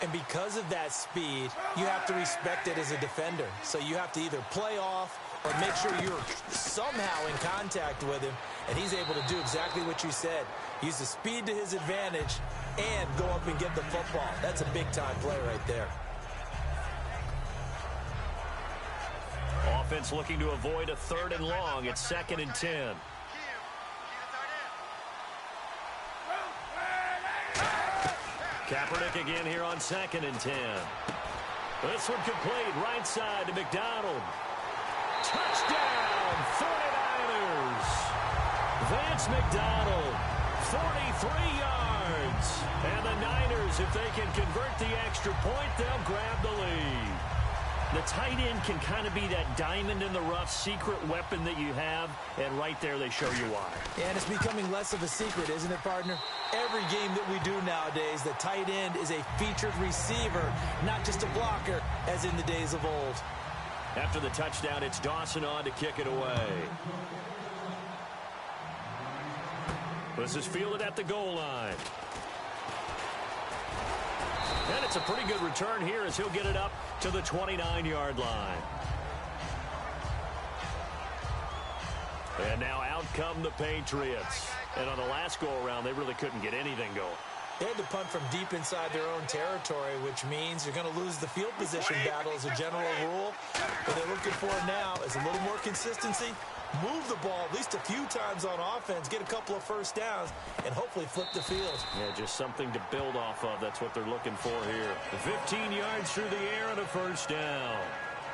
S3: And because of that speed, you have to respect it as a defender. So you have to either play off or make sure you're somehow in contact with him, and he's able to do exactly what you said. Use the speed to his advantage and go up and get the football. That's a big-time play right there.
S2: Offense looking to avoid a third and long. It's 2nd and 10. Kaepernick again here on 2nd and 10. This one complete right side to McDonald. Touchdown, 49ers. scores. Vance McDonald, 43 yards. And the Niners, if they can convert the extra point, they'll grab the lead. The tight end can kind of be that diamond in the rough secret weapon that you have, and right there they show you why.
S3: And it's becoming less of a secret, isn't it, partner? Every game that we do nowadays, the tight end is a featured receiver, not just a blocker, as in the days of old.
S2: After the touchdown, it's Dawson on to kick it away. This is fielded at the goal line. And it's a pretty good return here as he'll get it up to the 29-yard line. And now out come the Patriots. And on the last go-around, they really couldn't get anything going.
S3: They had to punt from deep inside their own territory, which means you're going to lose the field position battle as a general rule. What they're looking for now is a little more consistency, move the ball at least a few times on offense, get a couple of first downs, and hopefully flip the field.
S2: Yeah, just something to build off of. That's what they're looking for here. 15 yards through the air and a first down.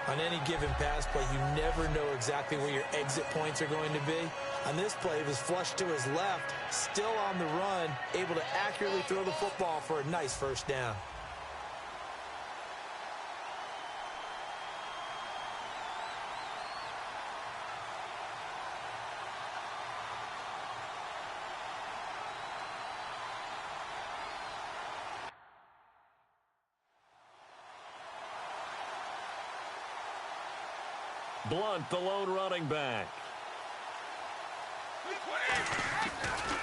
S3: On any given pass play, you never know exactly where your exit points are going to be. On this play, it was flushed to his left, still on the run, able to accurately throw the football for a nice first down.
S2: Blunt, the lone running back.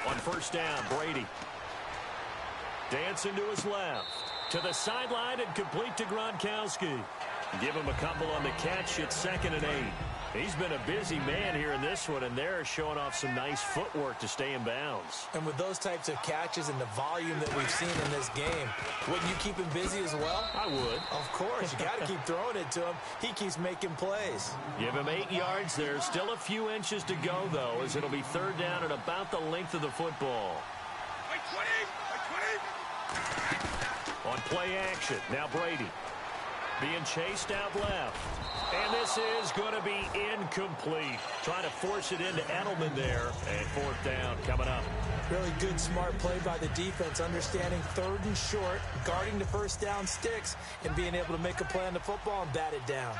S2: On first down, Brady. Dancing to his left. To the sideline and complete to Gronkowski. Give him a couple on the catch. It's 2nd and 8. He's been a busy man here in this one, and they're showing off some nice footwork to stay in bounds.
S3: And with those types of catches and the volume that we've seen in this game, wouldn't you keep him busy as well?
S2: I would.
S3: Of course. You got to keep throwing it to him. He keeps making plays.
S2: Give him 8 yards there. Still a few inches to go, though, as it'll be 3rd down and about the length of the football. On play action, now Brady. Being chased out left. And this is going to be incomplete. Trying to force it into Edelman there. And 4th down coming up.
S3: Really good, smart play by the defense, understanding 3rd and short, guarding the first down sticks, and being able to make a play on the football and bat it down.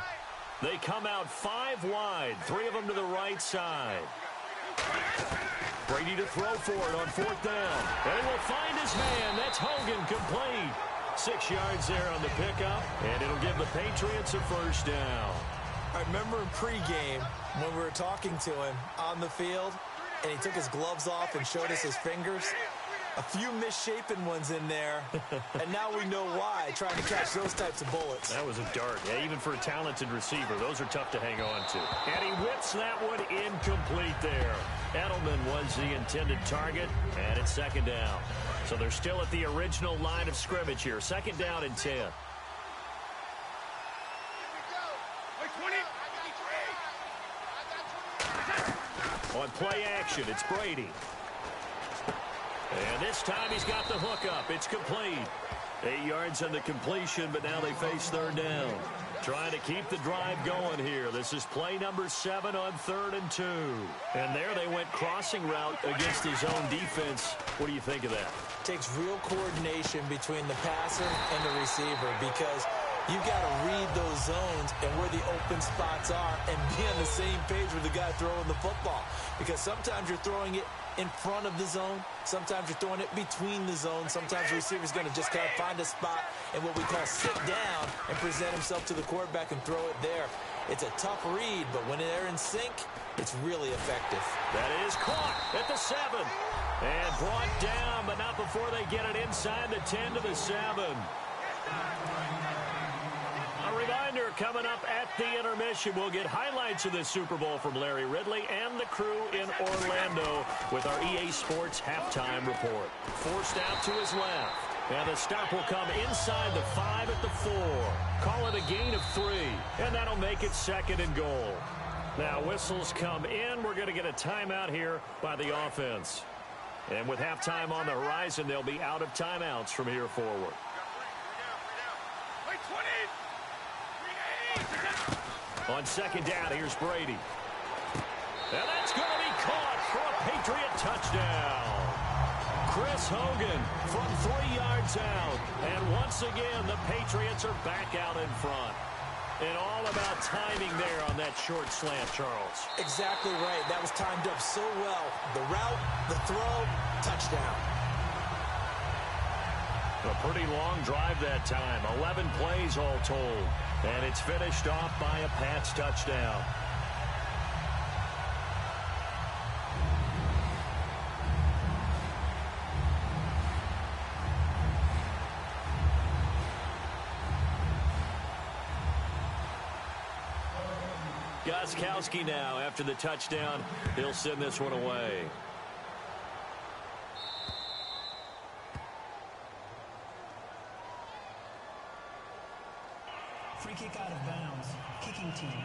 S2: They come out 5 wide, 3 of them to the right side. Brady to throw for it on 4th down. And he will find his man. That's Hogan, complete. 6 yards there on the pickup, and it'll give the Patriots a first down.
S3: I remember in pregame when we were talking to him on the field, and he took his gloves off and showed us his fingers. A few misshapen ones in there, and now we know why, trying to catch those types of bullets.
S2: That was a dart. Yeah, even for a talented receiver, those are tough to hang on to. And he whips that one incomplete there. Edelman was the intended target, and it's 2nd down. So they're still at the original line of scrimmage here. 2nd down and 10. On play action, it's Brady. And this time he's got the hook up. It's complete. 8 yards on the completion, but now they face 3rd down. Trying to keep the drive going here. This is play number 7 on 3rd and 2. And there they went crossing route against his own defense. What do you think of that?
S3: Takes real coordination between the passer and the receiver, because you got to read those zones and where the open spots are and be on the same page with the guy throwing the football. Because sometimes you're throwing it in front of the zone. Sometimes you're throwing it between the zones. Sometimes the receiver's going to just kind of find a spot and what we call sit down and present himself to the quarterback and throw it there. It's a tough read, but when they're in sync, it's really effective.
S2: That is caught at the 7. And brought down, but not before they get it inside the 10 to the 7. A reminder coming up at the intermission. We'll get highlights of this Super Bowl from Larry Ridley and the crew in Orlando with our EA Sports halftime report. Forced out to his left. And the stop will come inside the 5 at the 4. Call it a gain of 3. And that'll make it 2nd and goal. Now whistles come in. We're going to get a timeout here by the offense. And with halftime on the horizon, they'll be out of timeouts from here forward. On 2nd down, here's Brady. And that's going to be Chris Hogan from 3 yards out. And once again, the Patriots are back out in front. And all about timing there on that short slant, Charles.
S3: Exactly right. That was timed up so well. The route, the throw, touchdown.
S2: A pretty long drive that time. 11 plays all told. And it's finished off by a Pats touchdown. Gostkowski now after the touchdown. He'll send this one away.
S4: Free kick out of bounds. Kicking team.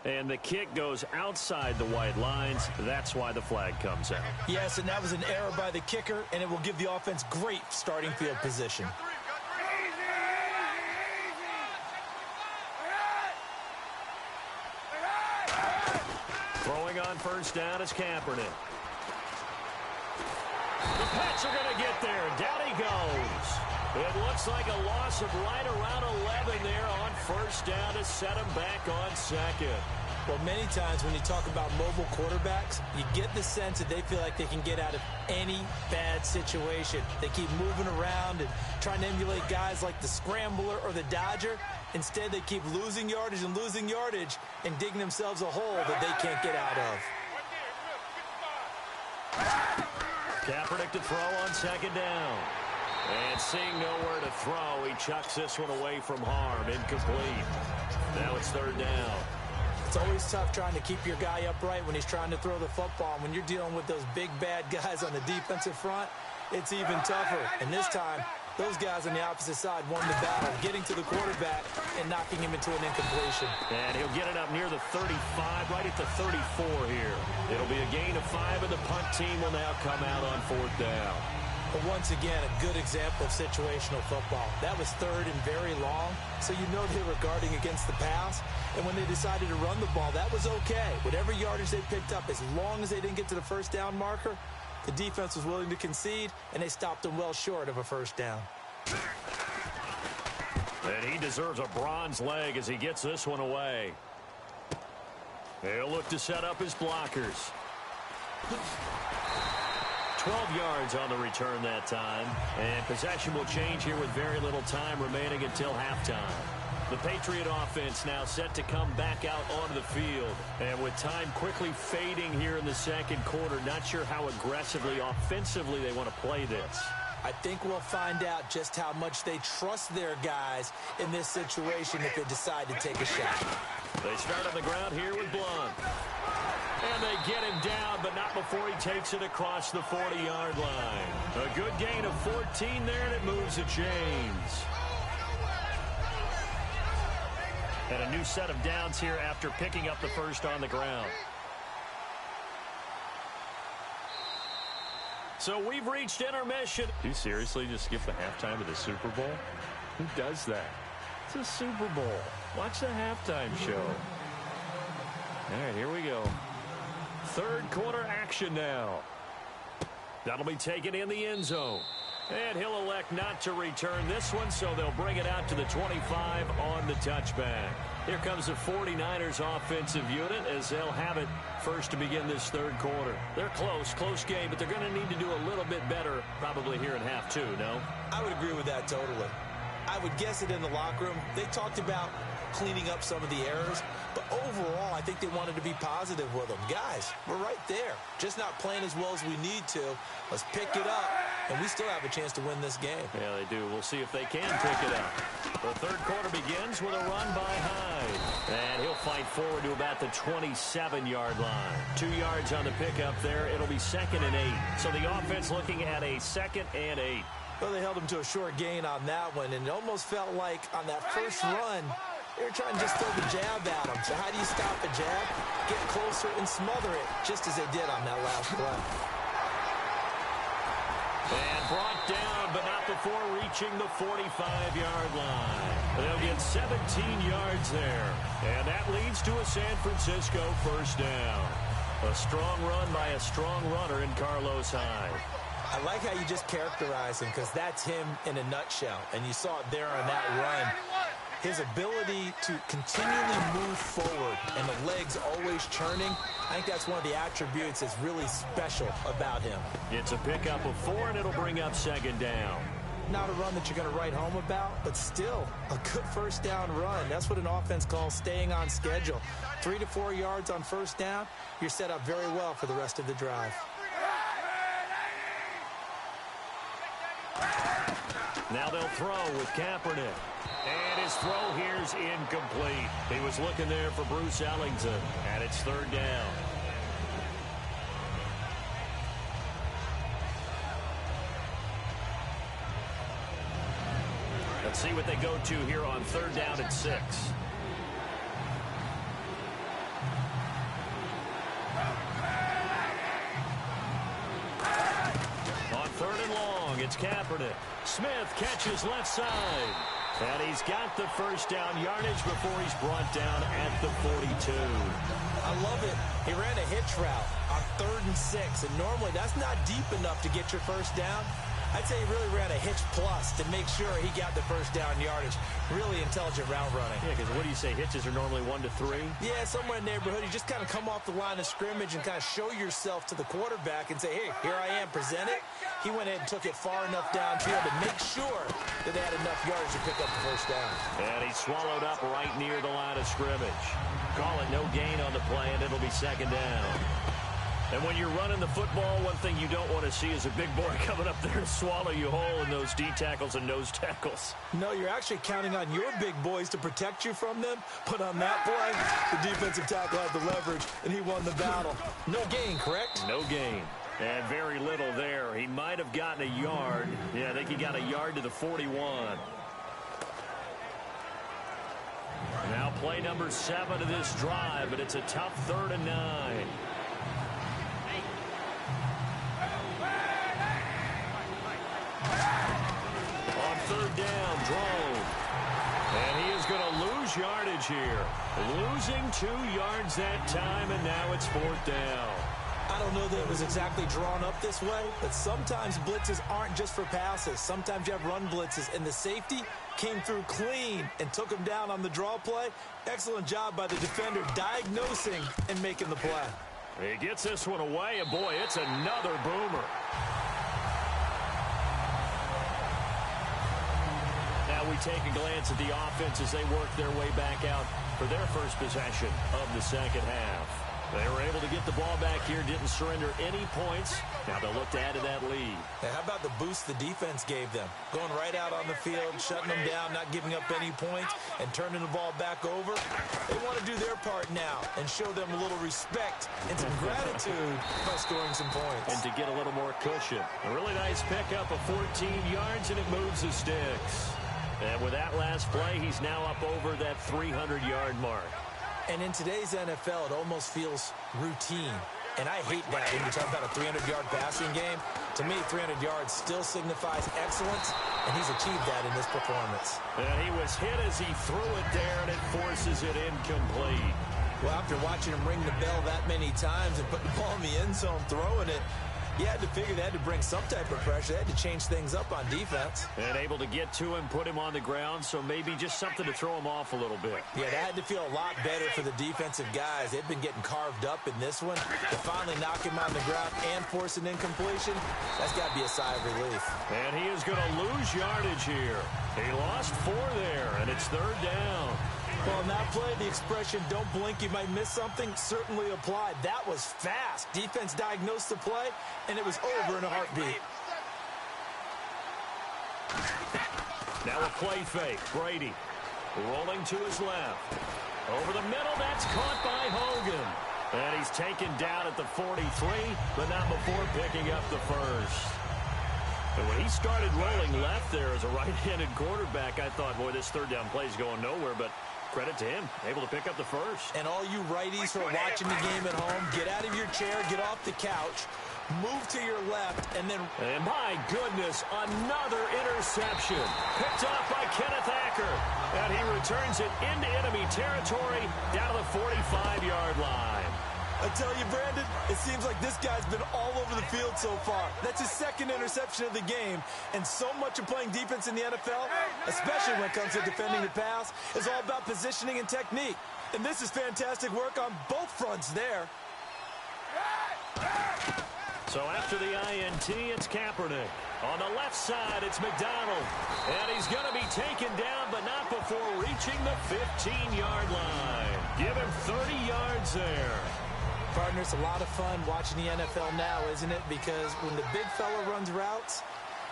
S2: And the kick goes outside the white lines. That's why the flag comes out.
S3: Yes, and that was an error by the kicker, and it will give the offense great starting field position.
S2: Throwing on first down is Kaepernick. The Pats are going to get there. Down he goes. It looks like a loss of right around 11 there on first down to set him back on second.
S3: Well, many times when you talk about mobile quarterbacks, you get the sense that they feel like they can get out of any bad situation. They keep moving around and trying to emulate guys like the Scrambler or the Dodger. Instead, they keep losing yardage and digging themselves a hole that they can't get out of.
S2: Kaepernick to throw on second down. And seeing nowhere to throw, he chucks this one away from harm. Incomplete. Now it's third down.
S3: It's always tough trying to keep your guy upright when he's trying to throw the football. And when you're dealing with those big, bad guys on the defensive front, it's even tougher. And this time, those guys on the opposite side won the battle, getting to the quarterback and knocking him into an incompletion.
S2: And he'll get it up near the 35, right at the 34 here. It'll be a gain of 5, and the punt team will now come out on fourth down.
S3: But once again, a good example of situational football. That was third and very long, so you know they were guarding against the pass. And when they decided to run the ball, that was okay. Whatever yardage they picked up, as long as they didn't get to the first down marker, the defense was willing to concede, and they stopped them well short of a first down.
S2: And he deserves a bronze leg as he gets this one away. He'll look to set up his blockers. 12 yards on the return that time. And possession will change here with very little time remaining until halftime. The Patriot offense now set to come back out onto the field. And with time quickly fading here in the second quarter, not sure how aggressively, offensively they want to play this.
S3: I think we'll find out just how much they trust their guys in this situation if they decide to take a shot.
S2: They start on the ground here with Blunt. And they get him down, but not before he takes it across the 40-yard line. A good gain of 14 there, and it moves the chains. And a new set of downs here after picking up the first on the ground. So we've reached intermission. Do you seriously just skip the halftime of the Super Bowl? Who does that? It's a Super Bowl. Watch the halftime show. All right, here we go. Third quarter action now. That'll be taken in the end zone. And he'll elect not to return this one, so they'll bring it out to the 25 on the touchback. Here comes the 49ers offensive unit as they'll have it first to begin this third quarter. They're close game, but they're going to need to do a little bit better probably here in half two, no?
S3: I would agree with that totally. I would guess it in the locker room. They talked about cleaning up some of the errors, but overall, I think they wanted to be positive with them. Guys, we're right there. Just not playing as well as we need to. Let's pick it up, and we still have a chance to win this game.
S2: Yeah, they do. We'll see if they can pick it up. The third quarter begins with a run by Hyde. And he'll fight forward to about the 27-yard line. 2 yards on the pickup there. It'll be 2nd and 8. So the offense looking at a 2nd and 8.
S3: Well, they held him to a short gain on that one, and it almost felt like on that first run, they were trying to just throw the jab at him. So how do you stop a jab? Get closer and smother it, just as they did on that last play.
S2: And brought down, but not before reaching the 45-yard line. They'll get 17 yards there. And that leads to a San Francisco first down. A strong run by a strong runner in Carlos Hyde.
S3: I like how you just characterize him because that's him in a nutshell. And you saw it there on that run. His ability to continually move forward and the legs always churning, I think that's one of the attributes that's really special about him.
S2: It's a pickup of 4, and it'll bring up second down.
S3: Not a run that you're going to write home about, but still a good first down run. That's what an offense calls staying on schedule. 3 to 4 yards on first down, you're set up very well for the rest of the drive.
S2: Now they'll throw with Kaepernick. And his throw here's incomplete. He was looking there for Bruce Ellington, and it's third down. Let's see what they go to here on third down and 6. On third and long, it's Kaepernick. Smith catches left side. And he's got the first down yardage before he's brought down at the 42.
S3: I love it. He ran a hitch route on 3rd and 6, and normally that's not deep enough to get your first down. I'd say he really ran a hitch plus to make sure he got the first down yardage. Really intelligent route running.
S2: Yeah, because what do you say, hitches are normally 1 to 3?
S3: Yeah, somewhere in the neighborhood. You just kind of come off the line of scrimmage and kind of show yourself to the quarterback and say, hey, here I am, present it. He went ahead and took it far enough downfield to make sure that they had enough yards to pick up the first down.
S2: And he swallowed up right near the line of scrimmage. Call it no gain on the play, and it'll be second down. And when you're running the football, one thing you don't want to see is a big boy coming up there and swallow you whole in those D tackles and nose tackles.
S3: No, you're actually counting on your big boys to protect you from them. But on that play, the defensive tackle had the leverage, and he won the battle. No gain, correct?
S2: No gain. And very little there. He might have gotten a yard. Yeah, I think he got a yard to the 41. Now play number 7 of this drive, but it's a tough 3rd and 9. On third down, Drone. And he is going to lose yardage here. Losing 2 yards that time, and now it's 4th down.
S3: I don't know that it was exactly drawn up this way, but sometimes blitzes aren't just for passes. Sometimes you have run blitzes, and the safety came through clean and took him down on the draw play. Excellent job by the defender diagnosing and making the play.
S2: He gets this one away, and boy, it's another boomer. Now we take a glance at the offense as they work their way back out for their first possession of the second half. They were able to get the ball back here, didn't surrender any points. Now they'll look to add to that lead.
S3: Now, how about the boost the defense gave them? Going right out on the field, shutting them down, not giving up any points, and turning the ball back over. They want to do their part now and show them a little respect and some gratitude by scoring some points.
S2: And to get a little more cushion. A really nice pickup of 14 yards, and it moves the sticks. And with that last play, he's now up over that 300-yard mark.
S3: And in today's NFL, it almost feels routine. And I hate that when you talk about a 300-yard passing game. To me, 300 yards still signifies excellence, and he's achieved that in this performance.
S2: And he was hit as he threw it there, and it forces it incomplete.
S3: Well, after watching him ring the bell that many times and put the ball in the end zone, throwing it, you had to figure they had to bring some type of pressure. They had to change things up on defense.
S2: And able to get to him, put him on the ground, so maybe just something to throw him off a little bit.
S3: Yeah, that had to feel a lot better for the defensive guys. They've been getting carved up in this one. To finally knock him on the ground and force an incompletion, that's got to be a sigh of relief.
S2: And he is going to lose yardage here. He lost 4 there, and it's third down.
S3: Well, in that play, the expression, don't blink, you might miss something, certainly applied. That was fast. Defense diagnosed the play, and it was over in a heartbeat.
S2: Now a play fake. Brady rolling to his left. Over the middle, that's caught by Hogan. And he's taken down at the 43, but not before picking up the first. And when he started rolling left there as a right-handed quarterback, I thought, boy, this third down play is going nowhere, but credit to him, able to pick up the first.
S3: And all you righties who are watching the game at home, get out of your chair, get off the couch, move to your left, and then...
S2: And my goodness, another interception. Picked off by Kenneth Acker. And he returns it into enemy territory down to the 45-yard line.
S3: I tell you, Brandon, it seems like this guy's been all over the field so far. That's his second interception of the game, and so much of playing defense in the NFL, especially when it comes to defending the pass, is all about positioning and technique. And this is fantastic work on both fronts there.
S2: So after the INT, it's Kaepernick. On the left side, it's McDonald. And he's going to be taken down, but not before reaching the 15-yard line. Give him 30 yards there.
S3: Partner, it's a lot of fun watching the NFL now, isn't it? Because when the big fella runs routes,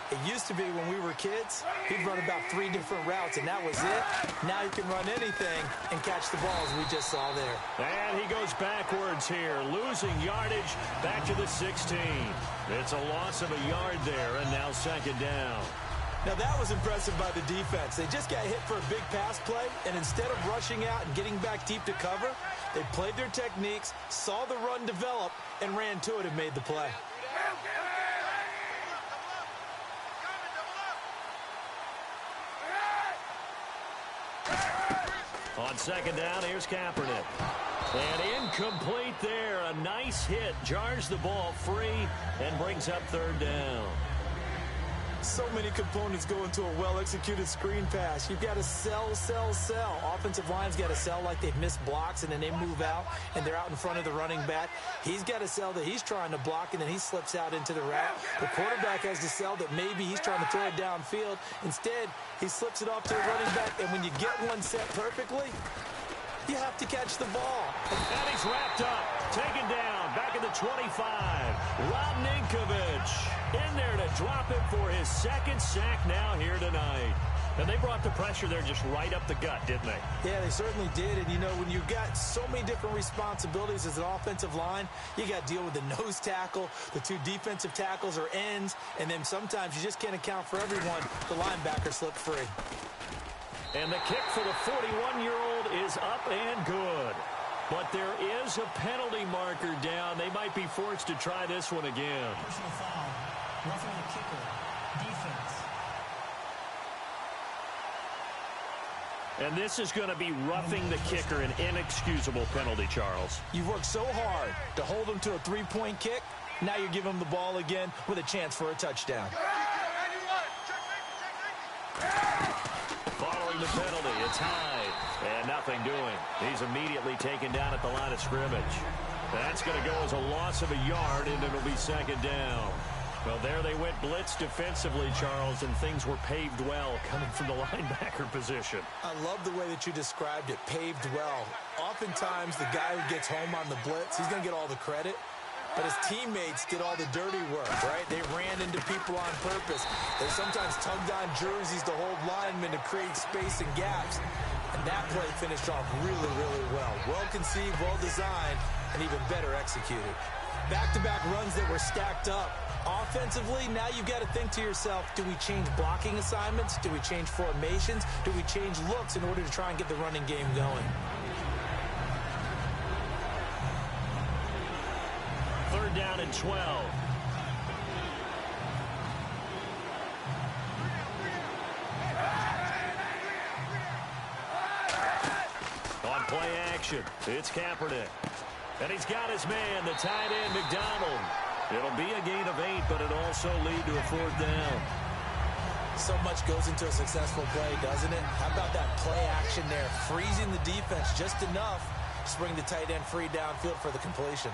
S3: it used to be when we were kids, he'd run about 3 different routes, and that was it. Now he can run anything and catch the balls we just saw there.
S2: And he goes backwards here, losing yardage back to the 16. It's a loss of a yard there, and now second down.
S3: Now that was impressive by the defense. They just got hit for a big pass play, and instead of rushing out and getting back deep to cover, they played their techniques, saw the run develop, and ran to it and made the play.
S2: On second down, here's Kaepernick. And incomplete there. A nice hit. Jars the ball free and brings up third down.
S3: So many components go into a well-executed screen pass. You've got to sell. Offensive line's got to sell like they've missed blocks, and then they move out, and they're out in front of the running back. He's got to sell that he's trying to block, and then he slips out into the route. The quarterback has to sell that maybe he's trying to throw it downfield. Instead, he slips it off to the running back, and when you get one set perfectly, you have to catch the ball.
S2: And he's wrapped up, taken down, back at the 25. Rob Ninkovich in there to drop him for his second sack now here tonight. And they brought the pressure there just right up the gut, didn't they?
S3: Yeah, they certainly did. And, you know, when you've got so many different responsibilities as an offensive line, you got to deal with the nose tackle, the 2 defensive tackles or ends, and then sometimes you just can't account for everyone. The linebacker slipped free.
S2: And the kick for the 41-year-old is up and good. But there is a penalty marker down. They might be forced to try this one again.
S4: Personal foul. Roughing the kicker. Defense.
S2: And this is going to be roughing the kicker, an inexcusable penalty, Charles.
S3: You've worked so hard to hold him to a 3-point kick. Now you're giving him the ball again with a chance for a touchdown.
S2: Following the penalty, it's Hyde. And nothing doing. He's immediately taken down at the line of scrimmage. That's going to go as a loss of a yard, and it'll be second down. Well, there they went blitz defensively, Charles, and things were paved well coming from the linebacker position.
S3: I love the way that you described it, paved well. Oftentimes, the guy who gets home on the blitz, he's going to get all the credit. But his teammates did all the dirty work, right? They ran into people on purpose. They sometimes tugged on jerseys to hold linemen to create space and gaps. And that play finished off really, really well. Well-conceived, well-designed, and even better executed. Back-to-back runs that were stacked up. Offensively, now you've got to think to yourself, do we change blocking assignments? Do we change formations? Do we change looks in order to try and get the running game going?
S2: Third down and 12. On play action, it's Kaepernick. And he's got his man, the tight end, McDonald. It'll be a gain of 8, but it'll also lead to a fourth down.
S3: So much goes into a successful play, doesn't it? How about that play action there? Freezing the defense just enough to bring the tight end free downfield for the completion.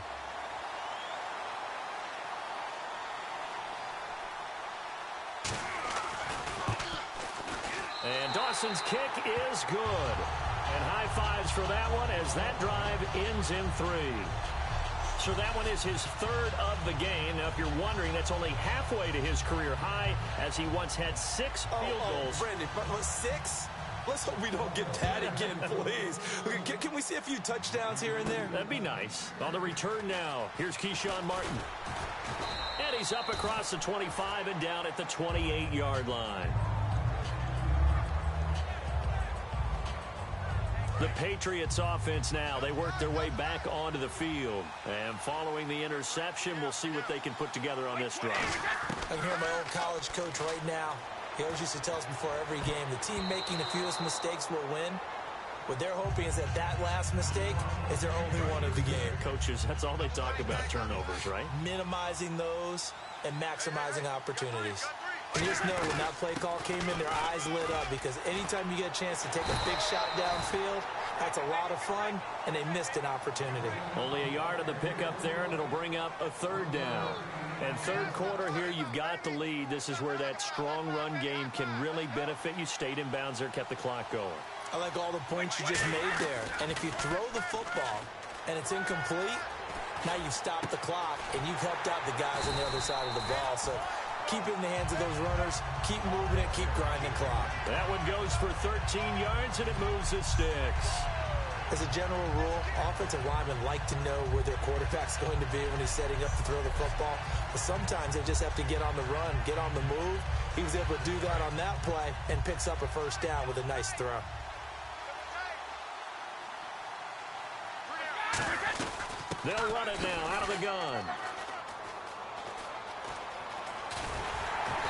S2: And Dawson's kick is good. And high fives for that one as that drive ends in 3. So that one is his third of the game. Now, if you're wondering, that's only halfway to his career high, as he once had 6 field goals.
S3: Brandon, 6? Let's hope we don't get that again, please. Can we see a few touchdowns here and there?
S2: That'd be nice. On the return now, here's Keyshawn Martin. And he's up across the 25 and down at the 28-yard line. The Patriots offense now, they work their way back onto the field. And following the interception, we'll see what they can put together on this drive.
S3: I can hear my old college coach right now. He always used to tell us before every game, the team making the fewest mistakes will win. What they're hoping is that last mistake is their only one of the game.
S2: Coaches, that's all they talk about, turnovers, right?
S3: Minimizing those and maximizing opportunities. You just know when that play call came in, their eyes lit up, because anytime you get a chance to take a big shot downfield, that's a lot of fun, and they missed an opportunity.
S2: Only a yard of the pickup there, and it'll bring up a third down. And third quarter here, you've got the lead. This is where that strong run game can really benefit you. Stayed in bounds there, kept the clock going.
S3: I like all the points you just made there. And if you throw the football and it's incomplete, now you've stopped the clock, and you've helped out the guys on the other side of the ball. So keep it in the hands of those runners. Keep moving it. Keep grinding clock.
S2: That one goes for 13 yards, and it moves the sticks.
S3: As a general rule, offensive linemen like to know where their quarterback's going to be when he's setting up to throw the football. But sometimes they just have to get on the run, get on the move. He was able to do that on that play and picks up a first down with a nice throw.
S2: They'll run it now out of the gun.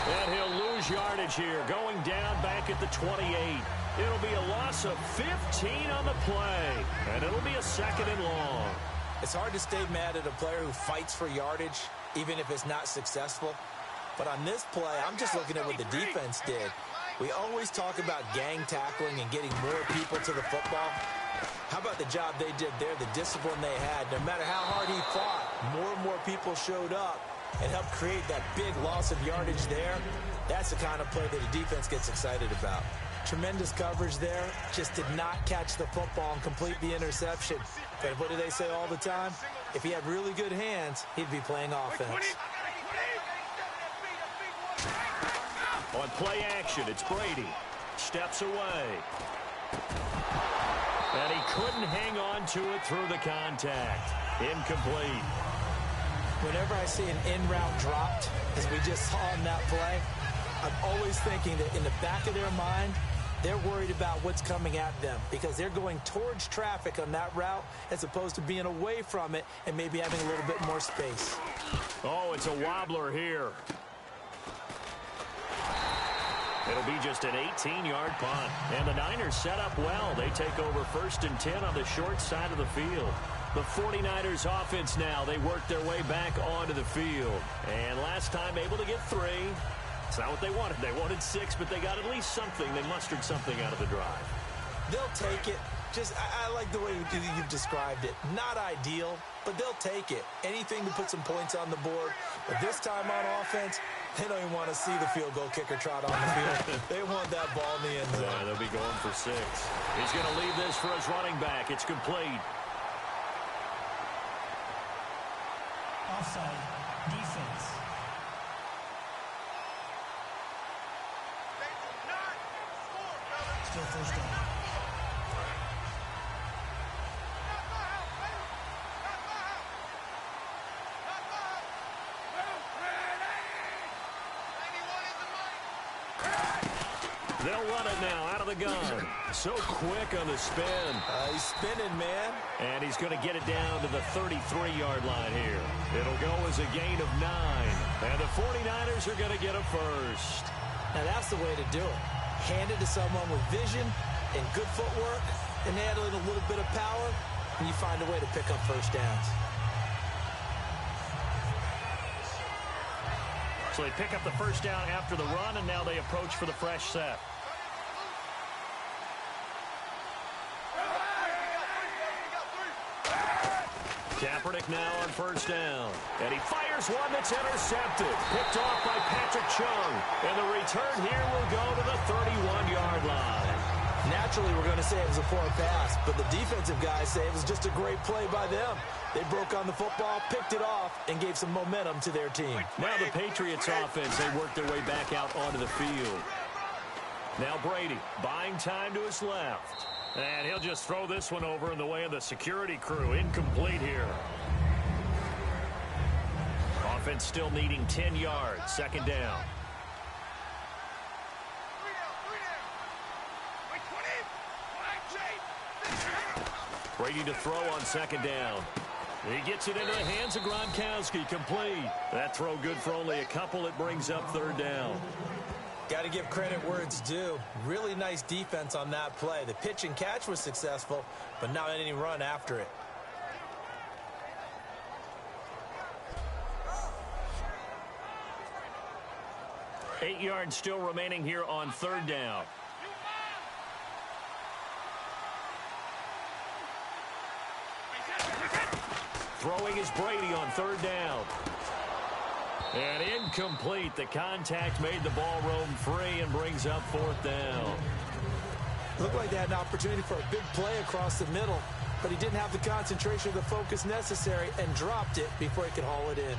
S2: And he'll lose yardage here, going down back at the 28. It'll be a loss of 15 on the play, and it'll be a second and long.
S3: It's hard to stay mad at a player who fights for yardage, even if it's not successful. But on this play, I'm just looking at what the defense did. We always talk about gang tackling and getting more people to the football. How about the job they did there, the discipline they had? No matter how hard he fought, more and more people showed up and helped create that big loss of yardage there. That's the kind of play that the defense gets excited about. Tremendous coverage there. Just did not catch the football and complete the interception. But what do they say all the time? If he had really good hands, he'd be playing offense.
S2: On play action, it's Brady. Steps away. And he couldn't hang on to it through the contact. Incomplete.
S3: Whenever I see an in-route dropped, as we just saw in that play, I'm always thinking that in the back of their mind, they're worried about what's coming at them because they're going towards traffic on that route as opposed to being away from it and maybe having a little bit more space.
S2: Oh, it's a wobbler here. It'll be just an 18-yard punt. And the Niners set up well. They take over 1st and 10 on the short side of the field. The 49ers offense now, they work their way back onto the field. And last time able to get 3. It's not what they wanted. They wanted 6, but they got at least something. They mustered something out of the drive.
S3: They'll take it. I like the way you've described it. Not ideal, but they'll take it. Anything to put some points on the board. But this time on offense, they don't even want to see the field goal kicker trot on the field. They want that ball in the end zone.
S2: Yeah, they'll be going for 6. He's going to leave this for his running back. It's complete.
S4: Offside. Defense. Still first down.
S2: They'll run it now out of the gun. So quick on the spin.
S3: He's spinning, man.
S2: And he's going to get it down to the 33-yard line here. It'll go as a gain of 9. And the 49ers are going to get a first.
S3: Now that's the way to do it. Hand it to someone with vision and good footwork, and add in a little bit of power, and you find a way to pick up first downs.
S2: So they pick up the first down after the run, and now they approach for the fresh set. Kaepernick now on first down. And he fires one that's intercepted. Picked off by Patrick Chung. And the return here will go to the 31-yard line.
S3: Naturally, we're going to say it was a poor pass, but the defensive guys say it was just a great play by them. They broke on the football, picked it off, and gave some momentum to their team.
S2: Now the Patriots offense, they work their way back out onto the field. Now Brady buying time to his left. And he'll just throw this one over in the way of the security crew. Incomplete here. Offense still needing 10 yards. Second down. Brady to throw on second down. He gets it into the hands of Gronkowski. Complete. That throw good for only a couple. It brings up third down.
S3: Got to give credit where it's due. Really nice defense on that play. The pitch and catch was successful, but not any run after it.
S2: Eight yards still remaining here on third down. Throwing is Brady on third down. And incomplete. The contact made the ball roam free and brings up fourth down.
S3: Looked like they had an opportunity for a big play across the middle, but he didn't have the concentration or the focus necessary and dropped it before he could haul it in.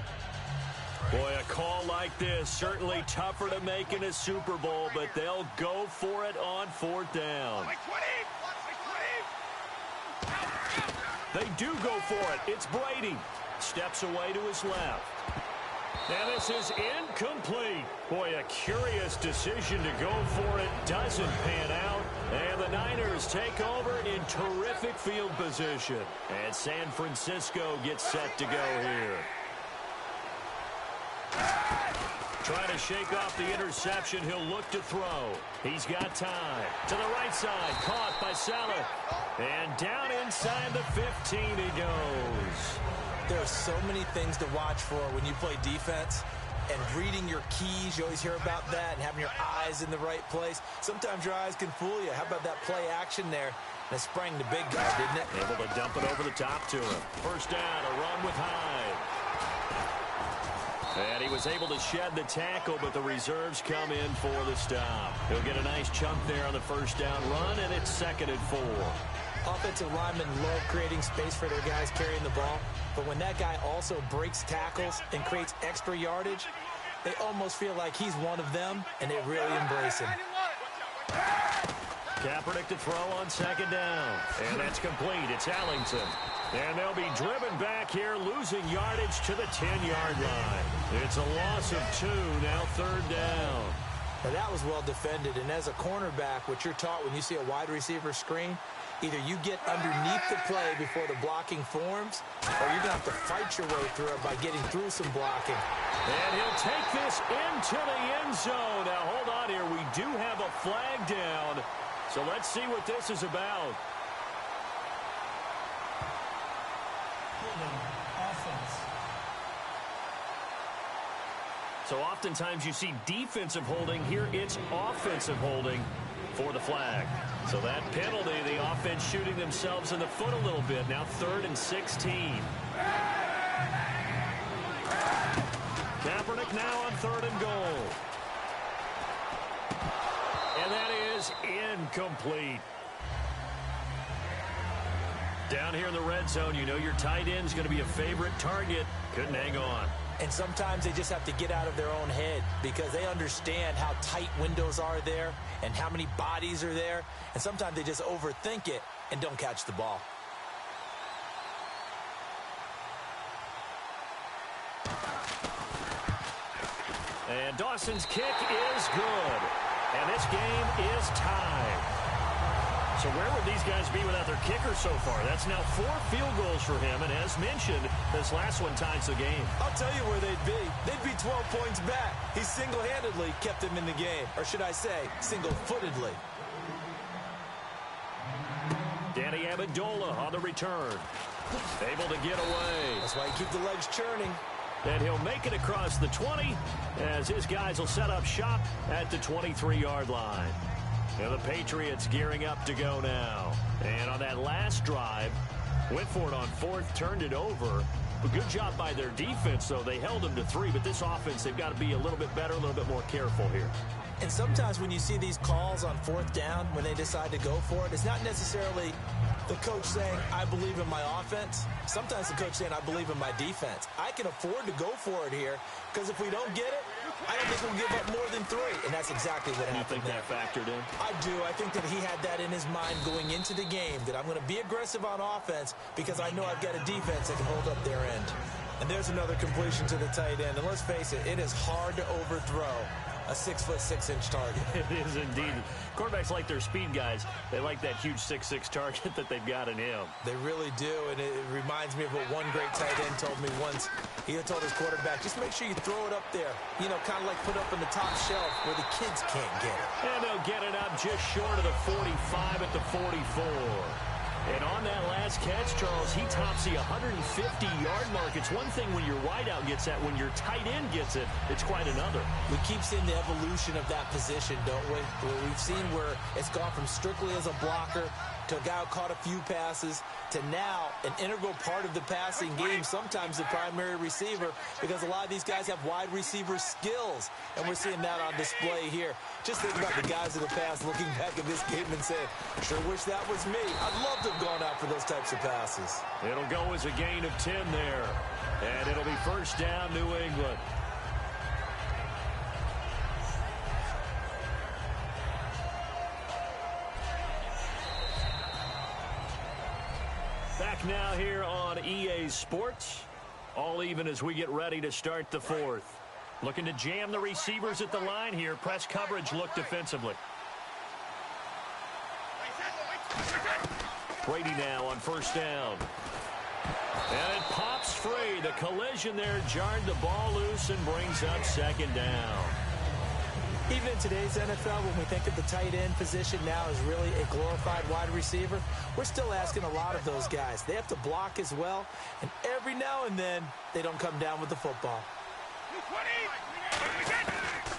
S2: Boy, a call like this, certainly tougher to make in a Super Bowl, but they'll go for it on fourth down. They do go for it. It's Brady. Steps away to his left. And this is incomplete. Boy, a curious decision to go for it. Doesn't pan out. And the Niners take over in terrific field position. And San Francisco gets set to go here. Trying to shake off the interception. He'll look to throw. He's got time. To the right side. Caught by Salah. And down inside the 15 he goes.
S3: There are so many things to watch for when you play defense. And reading your keys, you always hear about that. And having your eyes in the right place. Sometimes your eyes can fool you. How about that play action there? That sprang the big guy, didn't it?
S2: Able to dump it over the top to him. First down, a run with Hyde. And he was able to shed the tackle, but the reserves come in for the stop. He'll get a nice chunk there on the first down run, and it's 2nd and 4.
S3: Offensive linemen love creating space for their guys carrying the ball, but when that guy also breaks tackles and creates extra yardage, they almost feel like he's one of them, and they really embrace him.
S2: Kaepernick to throw on 2nd down, and that's complete. It's Ellington. And they'll be driven back here, losing yardage to the 10-yard line. It's a loss of 2, now 3rd down.
S3: Now that was well defended, and as a cornerback, what you're taught when you see a wide receiver screen, either you get underneath the play before the blocking forms, or you're going to have to fight your way through it by getting through some blocking.
S2: And he'll take this into the end zone. Now, hold on here. We do have a flag down, so let's see what this is about.
S4: Offense.
S2: So oftentimes you see defensive holding. Here it's offensive holding for the flag. So that penalty, the offense shooting themselves in the foot a little bit. Now 3rd and 16. Kaepernick now on 3rd and goal. And that is incomplete. Down here in the red zone, you know your tight end's going to be a favorite target. Couldn't hang on.
S3: And sometimes they just have to get out of their own head because they understand how tight windows are there and how many bodies are there. And sometimes they just overthink it and don't catch the ball.
S2: And Dawson's kick is good. And this game is tied. So where would these guys be without their kicker so far? That's now 4 field goals for him. And as mentioned, this last one ties the game.
S3: I'll tell you where they'd be. They'd be 12 points back. He single-handedly kept them in the game. Or should I say, single-footedly.
S2: Danny Amendola on the return. Able to get away.
S3: That's why you keep the legs churning.
S2: And he'll make it across the 20 as his guys will set up shop at the 23-yard line. And the Patriots gearing up to go now. And on that last drive, went for it on 4th, turned it over. A good job by their defense, though. They held them to 3, but this offense, they've got to be a little bit better, a little bit more careful here.
S3: And sometimes when you see these calls on 4th down, when they decide to go for it, it's not necessarily the coach saying, I believe in my offense. Sometimes the coach saying, I believe in my defense. I can afford to go for it here, because if we don't get it, I don't think we'll give up more than 3. And that's exactly what happened there.
S2: You think that factored in?
S3: I do. I think that he had that in his mind going into the game, that I'm going to be aggressive on offense because I know I've got a defense that can hold up their end. And there's another completion to the tight end. And let's face it, it is hard to overthrow a 6'6" target.
S2: It is indeed. Quarterbacks like their speed guys. They like that huge 6'6" target that they've got in him.
S3: They really do, and it reminds me of what one great tight end told me once. He told his quarterback, just make sure you throw it up there. You know, kind of like put up on the top shelf where the kids can't get it.
S2: And they'll get it up just short of the 45 at the 44. And on that last catch, Charles, he tops the 150-yard mark. It's one thing when your wideout gets that. When your tight end gets it, it's quite another.
S3: We keep seeing the evolution of that position, don't we? Where we've seen where it's gone from strictly as a blocker to a guy who caught a few passes to now an integral part of the passing game, sometimes the primary receiver, because a lot of these guys have wide receiver skills, and we're seeing that on display here. Just think about the guys of the past looking back at this game and saying, sure wish that was me. I'd love to have gone out for those types of passes.
S2: It'll go as a gain of 10 there, and it'll be first down, New England. Back now here on EA Sports. All even as we get ready to start the fourth. Looking to jam the receivers at the line here. Press coverage look defensively. Brady now on first down. And it pops free. The collision there jarred the ball loose and brings up second down.
S3: Even in today's NFL, when we think of the tight end position now as really a glorified wide receiver, we're still asking a lot of those guys. They have to block as well, and every now and then, they don't come down with the football.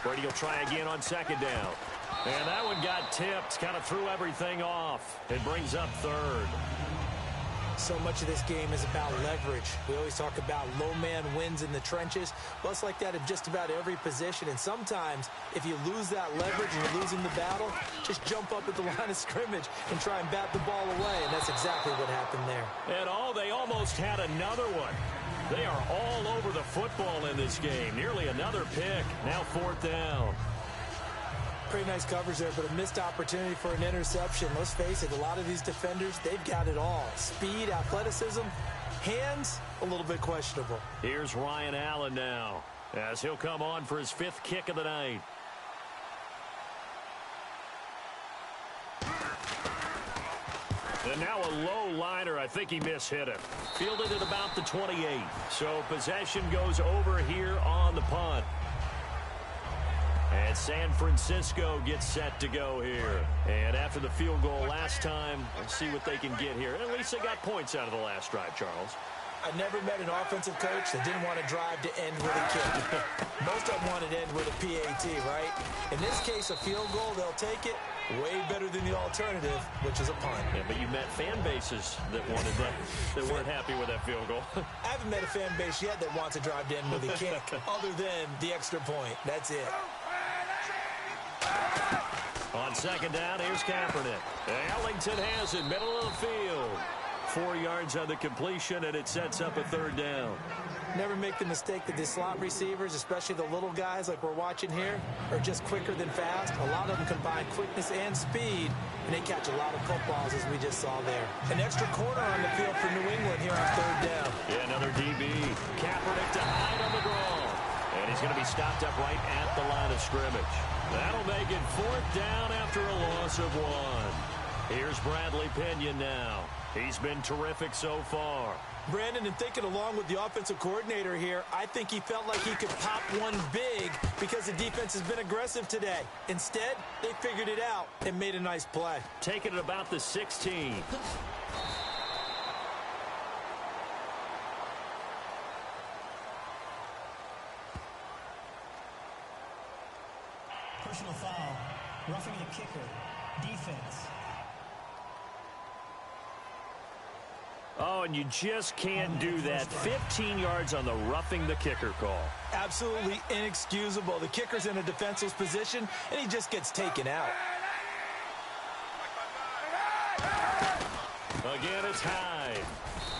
S2: Brady will try again on second down. And that one got tipped, kind of threw everything off. It brings up third.
S3: So much of this game is about leverage. We always talk about low man wins in the trenches. Well, it's like that in just about every position. And sometimes, if you lose that leverage and you're losing the battle, just jump up at the line of scrimmage and try and bat the ball away. And that's exactly what happened there.
S2: And they almost had another one. They are all over the football in this game. Nearly another pick. Now fourth down.
S3: Pretty nice coverage there, but a missed opportunity for an interception. Let's face it, a lot of these defenders, they've got it all. Speed, athleticism, hands, a little bit questionable.
S2: Here's Ryan Allen now, as he'll come on for his fifth kick of the night. And now a low liner. I think he mishit it. Fielded at about the 28. So possession goes over here on the punt. And San Francisco gets set to go here. And after the field goal last time, we'll see what they can get here. At least they got points out of the last drive, Charles.
S3: I never met an offensive coach that didn't want to drive to end with a kick. Most of them want to end with a PAT, right? In this case, a field goal, they'll take it. Way better than the alternative, which is a punt.
S2: Yeah, but you met fan bases that wanted that, that weren't happy with that field goal.
S3: I haven't met a fan base yet that wants to drive to end with a kick, other than the extra point. That's it.
S2: On second down, here's Kaepernick. Ellington has it, middle of the field. 4 yards on the completion, and it sets up a third down.
S3: Never make the mistake that the slot receivers, especially the little guys like we're watching here, are just quicker than fast. A lot of them combine quickness and speed, and they catch a lot of footballs, as we just saw there. An extra corner on the field for New England here on third down.
S2: Yeah, another DB. Kaepernick to hide on the draw. And he's going to be stopped up right at the line of scrimmage. That'll make it fourth down after a loss of 1. Here's Bradley Pinion now. He's been terrific so far.
S3: Brandon, and thinking along with the offensive coordinator here, I think he felt like he could pop one big because the defense has been aggressive today. Instead, they figured it out and made a nice play.
S2: Taking it about the 16.
S4: Personal foul. Roughing the kicker. Defense.
S2: Oh, and you just can't do that. 15 yards on the roughing the kicker call.
S3: Absolutely inexcusable. The kicker's in a defensive position, and he just gets taken out.
S2: Again, it's Hyde.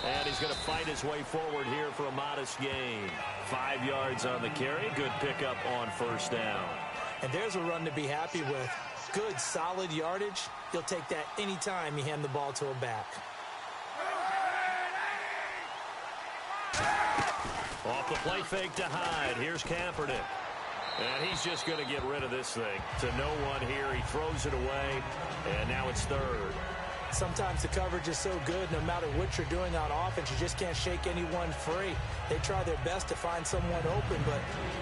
S2: And he's going to fight his way forward here for a modest gain. 5 yards on the carry. Good pickup on first down.
S3: And there's a run to be happy with. Good, solid yardage. He'll take that anytime you hand the ball to a back.
S2: Off the play fake to Hyde. Here's Kaepernick. And he's just going to get rid of this thing. To no one here. He throws it away, and now it's third.
S3: Sometimes the coverage is so good, no matter what you're doing on offense, you just can't shake anyone free. They try their best to find someone open, but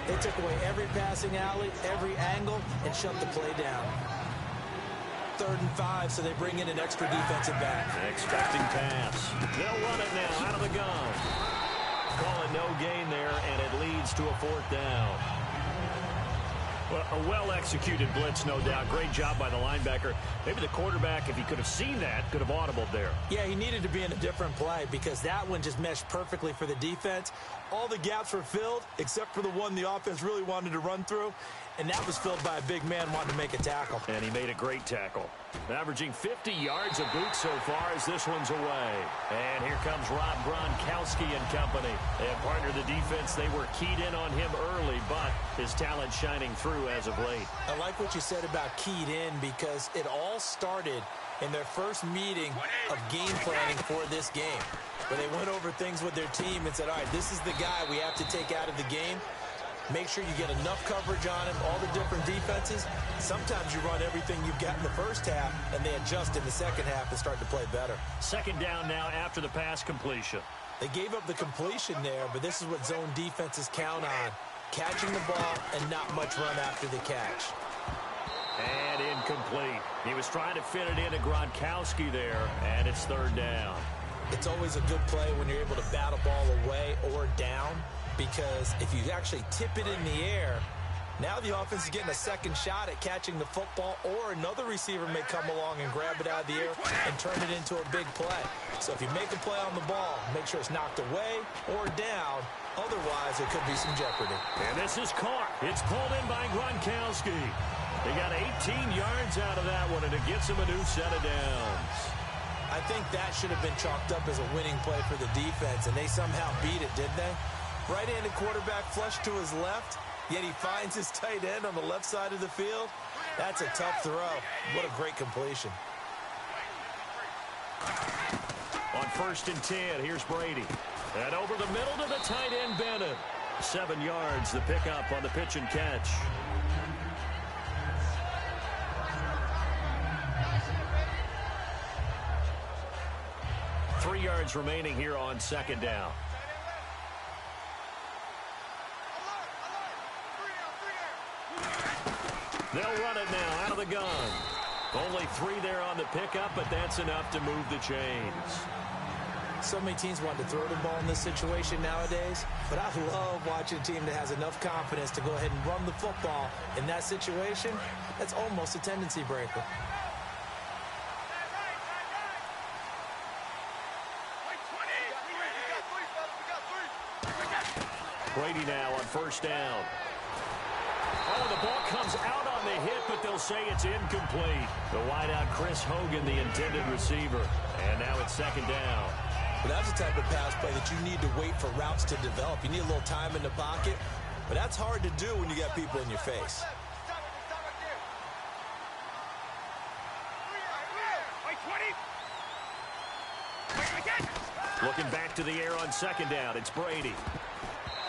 S3: they took away every passing alley, every angle, and shut the play down. 3rd and 5, so they bring in an extra defensive back.
S2: Expecting pass. They'll run it now out of the gun. Call it no gain there, and it leads to a 4th down. Well, a well-executed blitz, no doubt. Great job by the linebacker. Maybe the quarterback, if he could have seen that, could have audibled there. Yeah, he needed to be in a different play because that one just meshed perfectly for the defense. All the gaps were filled except for the one the offense really wanted to run through, and that was filled by a big man wanting to make a tackle. And he made a great tackle. Averaging 50 yards a boot so far as this one's away. And here comes Rob Gronkowski and company. And partner, the defense, they were keyed in on him early, but his talent shining through as of late. I like what you said about keyed in because it all started in their first meeting of game planning for this game, where they went over things with their team and said, all right, this is the guy we have to take out of the game. Make sure you get enough coverage on him, all the different defenses. Sometimes you run everything you've got in the first half, and they adjust in the second half and start to play better. 2nd down now after the pass completion. They gave up the completion there, but this is what zone defenses count on. Catching the ball and not much run after the catch. And incomplete. He was trying to fit it into Gronkowski there, and it's 3rd down. It's always a good play when you're able to bat a ball away or down, because if you actually tip it in the air, now the offense is getting a second shot at catching the football, or another receiver may come along and grab it out of the air and turn it into a big play. So if you make a play on the ball, make sure it's knocked away or down. Otherwise, there could be some jeopardy. And this is caught. It's pulled in by Gronkowski. They got 18 yards out of that one, and it gets him a new set of downs. I think that should have been chalked up as a winning play for the defense, and they somehow beat it, didn't they? Right-handed quarterback flush to his left, yet he finds his tight end on the left side of the field. That's a tough throw. What a great completion. On 1st and 10, here's Brady. And over the middle to the tight end, Bennett. 7 yards, the pickup on the pitch and catch. Three yards remaining here on 2nd down. They'll run it now out of the gun. Only 3 there on the pickup, but that's enough to move the chains. So many teams want to throw the ball in this situation nowadays, but I love watching a team that has enough confidence to go ahead and run the football in that situation. That's almost a tendency breaker. Brady now on 1st down. Oh, the ball comes out on the hit, but they'll say it's incomplete. The wideout, Chris Hogan, the intended receiver. And now it's 2nd down. But that's the type of pass play that you need to wait for routes to develop. You need a little time in the pocket, but that's hard to do when you got people in your face. Looking back to the air on 2nd down, it's Brady.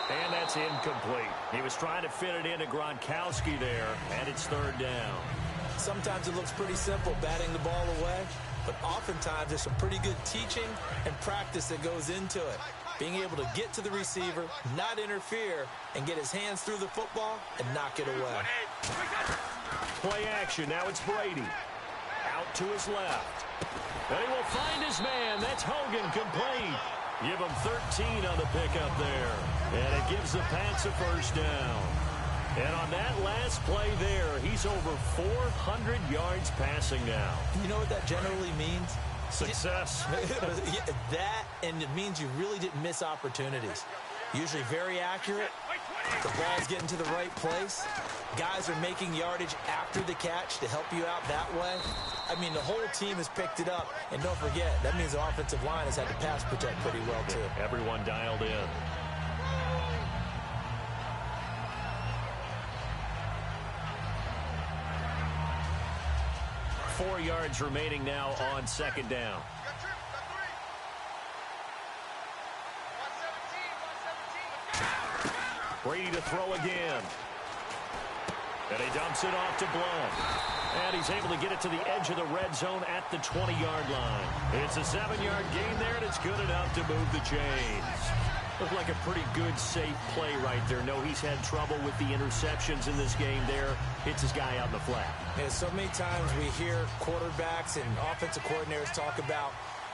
S2: And that's incomplete. He was trying to fit it into Gronkowski there, and it's 3rd down. Sometimes it looks pretty simple, batting the ball away, but oftentimes there's some pretty good teaching and practice that goes into it. Being able to get to the receiver, not interfere, and get his hands through the football and knock it away. Play action. Now it's Brady. Out to his left. And he will find his man. That's Hogan, complete. Give him 13 on the pickup there. And it gives the Pats a 1st down. And on that last play there, he's over 400 yards passing now. You know what that generally means? Success. That, and it means you really didn't miss opportunities. Usually very accurate. The ball's getting to the right place. Guys are making yardage after the catch to help you out that way. I mean, the whole team has picked it up. And don't forget, that means the offensive line has had to pass protect pretty well, too. Everyone dialed in. Four yards remaining now on 2nd down. Brady to throw again. And he dumps it off to Blunt. And he's able to get it to the edge of the red zone at the 20-yard line. It's a 7-yard gain there, and it's good enough to move the chains. Looked like a pretty good, safe play right there. No, he's had trouble with the interceptions in this game there. Hits his guy out in the flat.
S3: Yeah, so many times we hear quarterbacks and offensive coordinators talk about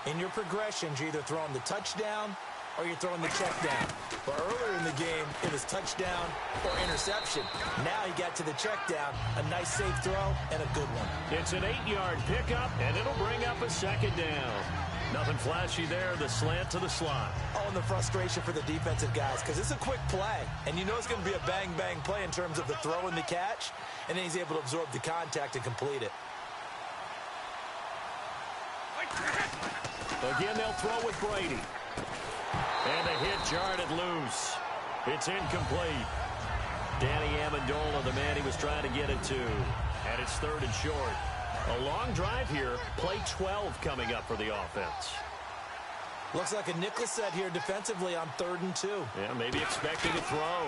S3: in your progressions, you're either throwing the touchdown or you're throwing the check down. But earlier in the game, it was touchdown or interception. Now he got to the check down, a nice safe throw, and a good one.
S2: It's an 8-yard pickup, and it'll bring up a second down. Nothing flashy there, the slant to the slot.
S3: Oh, and the frustration for the defensive guys, because it's a quick play. And you know it's going to be a bang-bang play in terms of the throw and the catch, and then he's able to absorb the contact and complete it.
S2: Again, they'll throw with Brady. And a hit jarred it loose. It's incomplete. Danny Amendola, the man he was trying to get it to. And it's 3rd and short. A long drive here. Play 12 coming up for the offense.
S3: Looks like a nickel set here defensively on 3rd and 2.
S2: Yeah, maybe expecting a throw.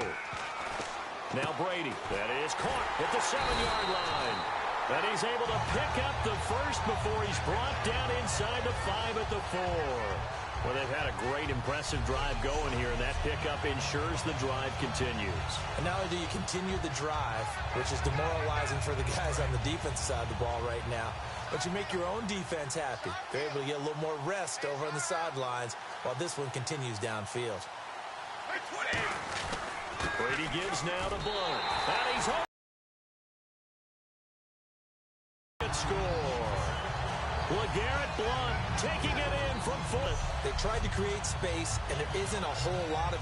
S2: Now Brady. That is caught at the 7-yard line. And he's able to pick up the first before he's brought down inside the 5 at the 4. Well, they've had a great, impressive drive going here, and that pickup ensures the drive continues.
S3: And not only do you continue the drive, which is demoralizing for the guys on the defensive side of the ball right now, but you make your own defense happy. They're able to get a little more rest over on the sidelines while this one continues downfield.
S2: Brady gives now to Blunt. And he's home. Score. LeGarrette Blunt taking it in from foot.
S3: They tried to create space, and there isn't a whole lot of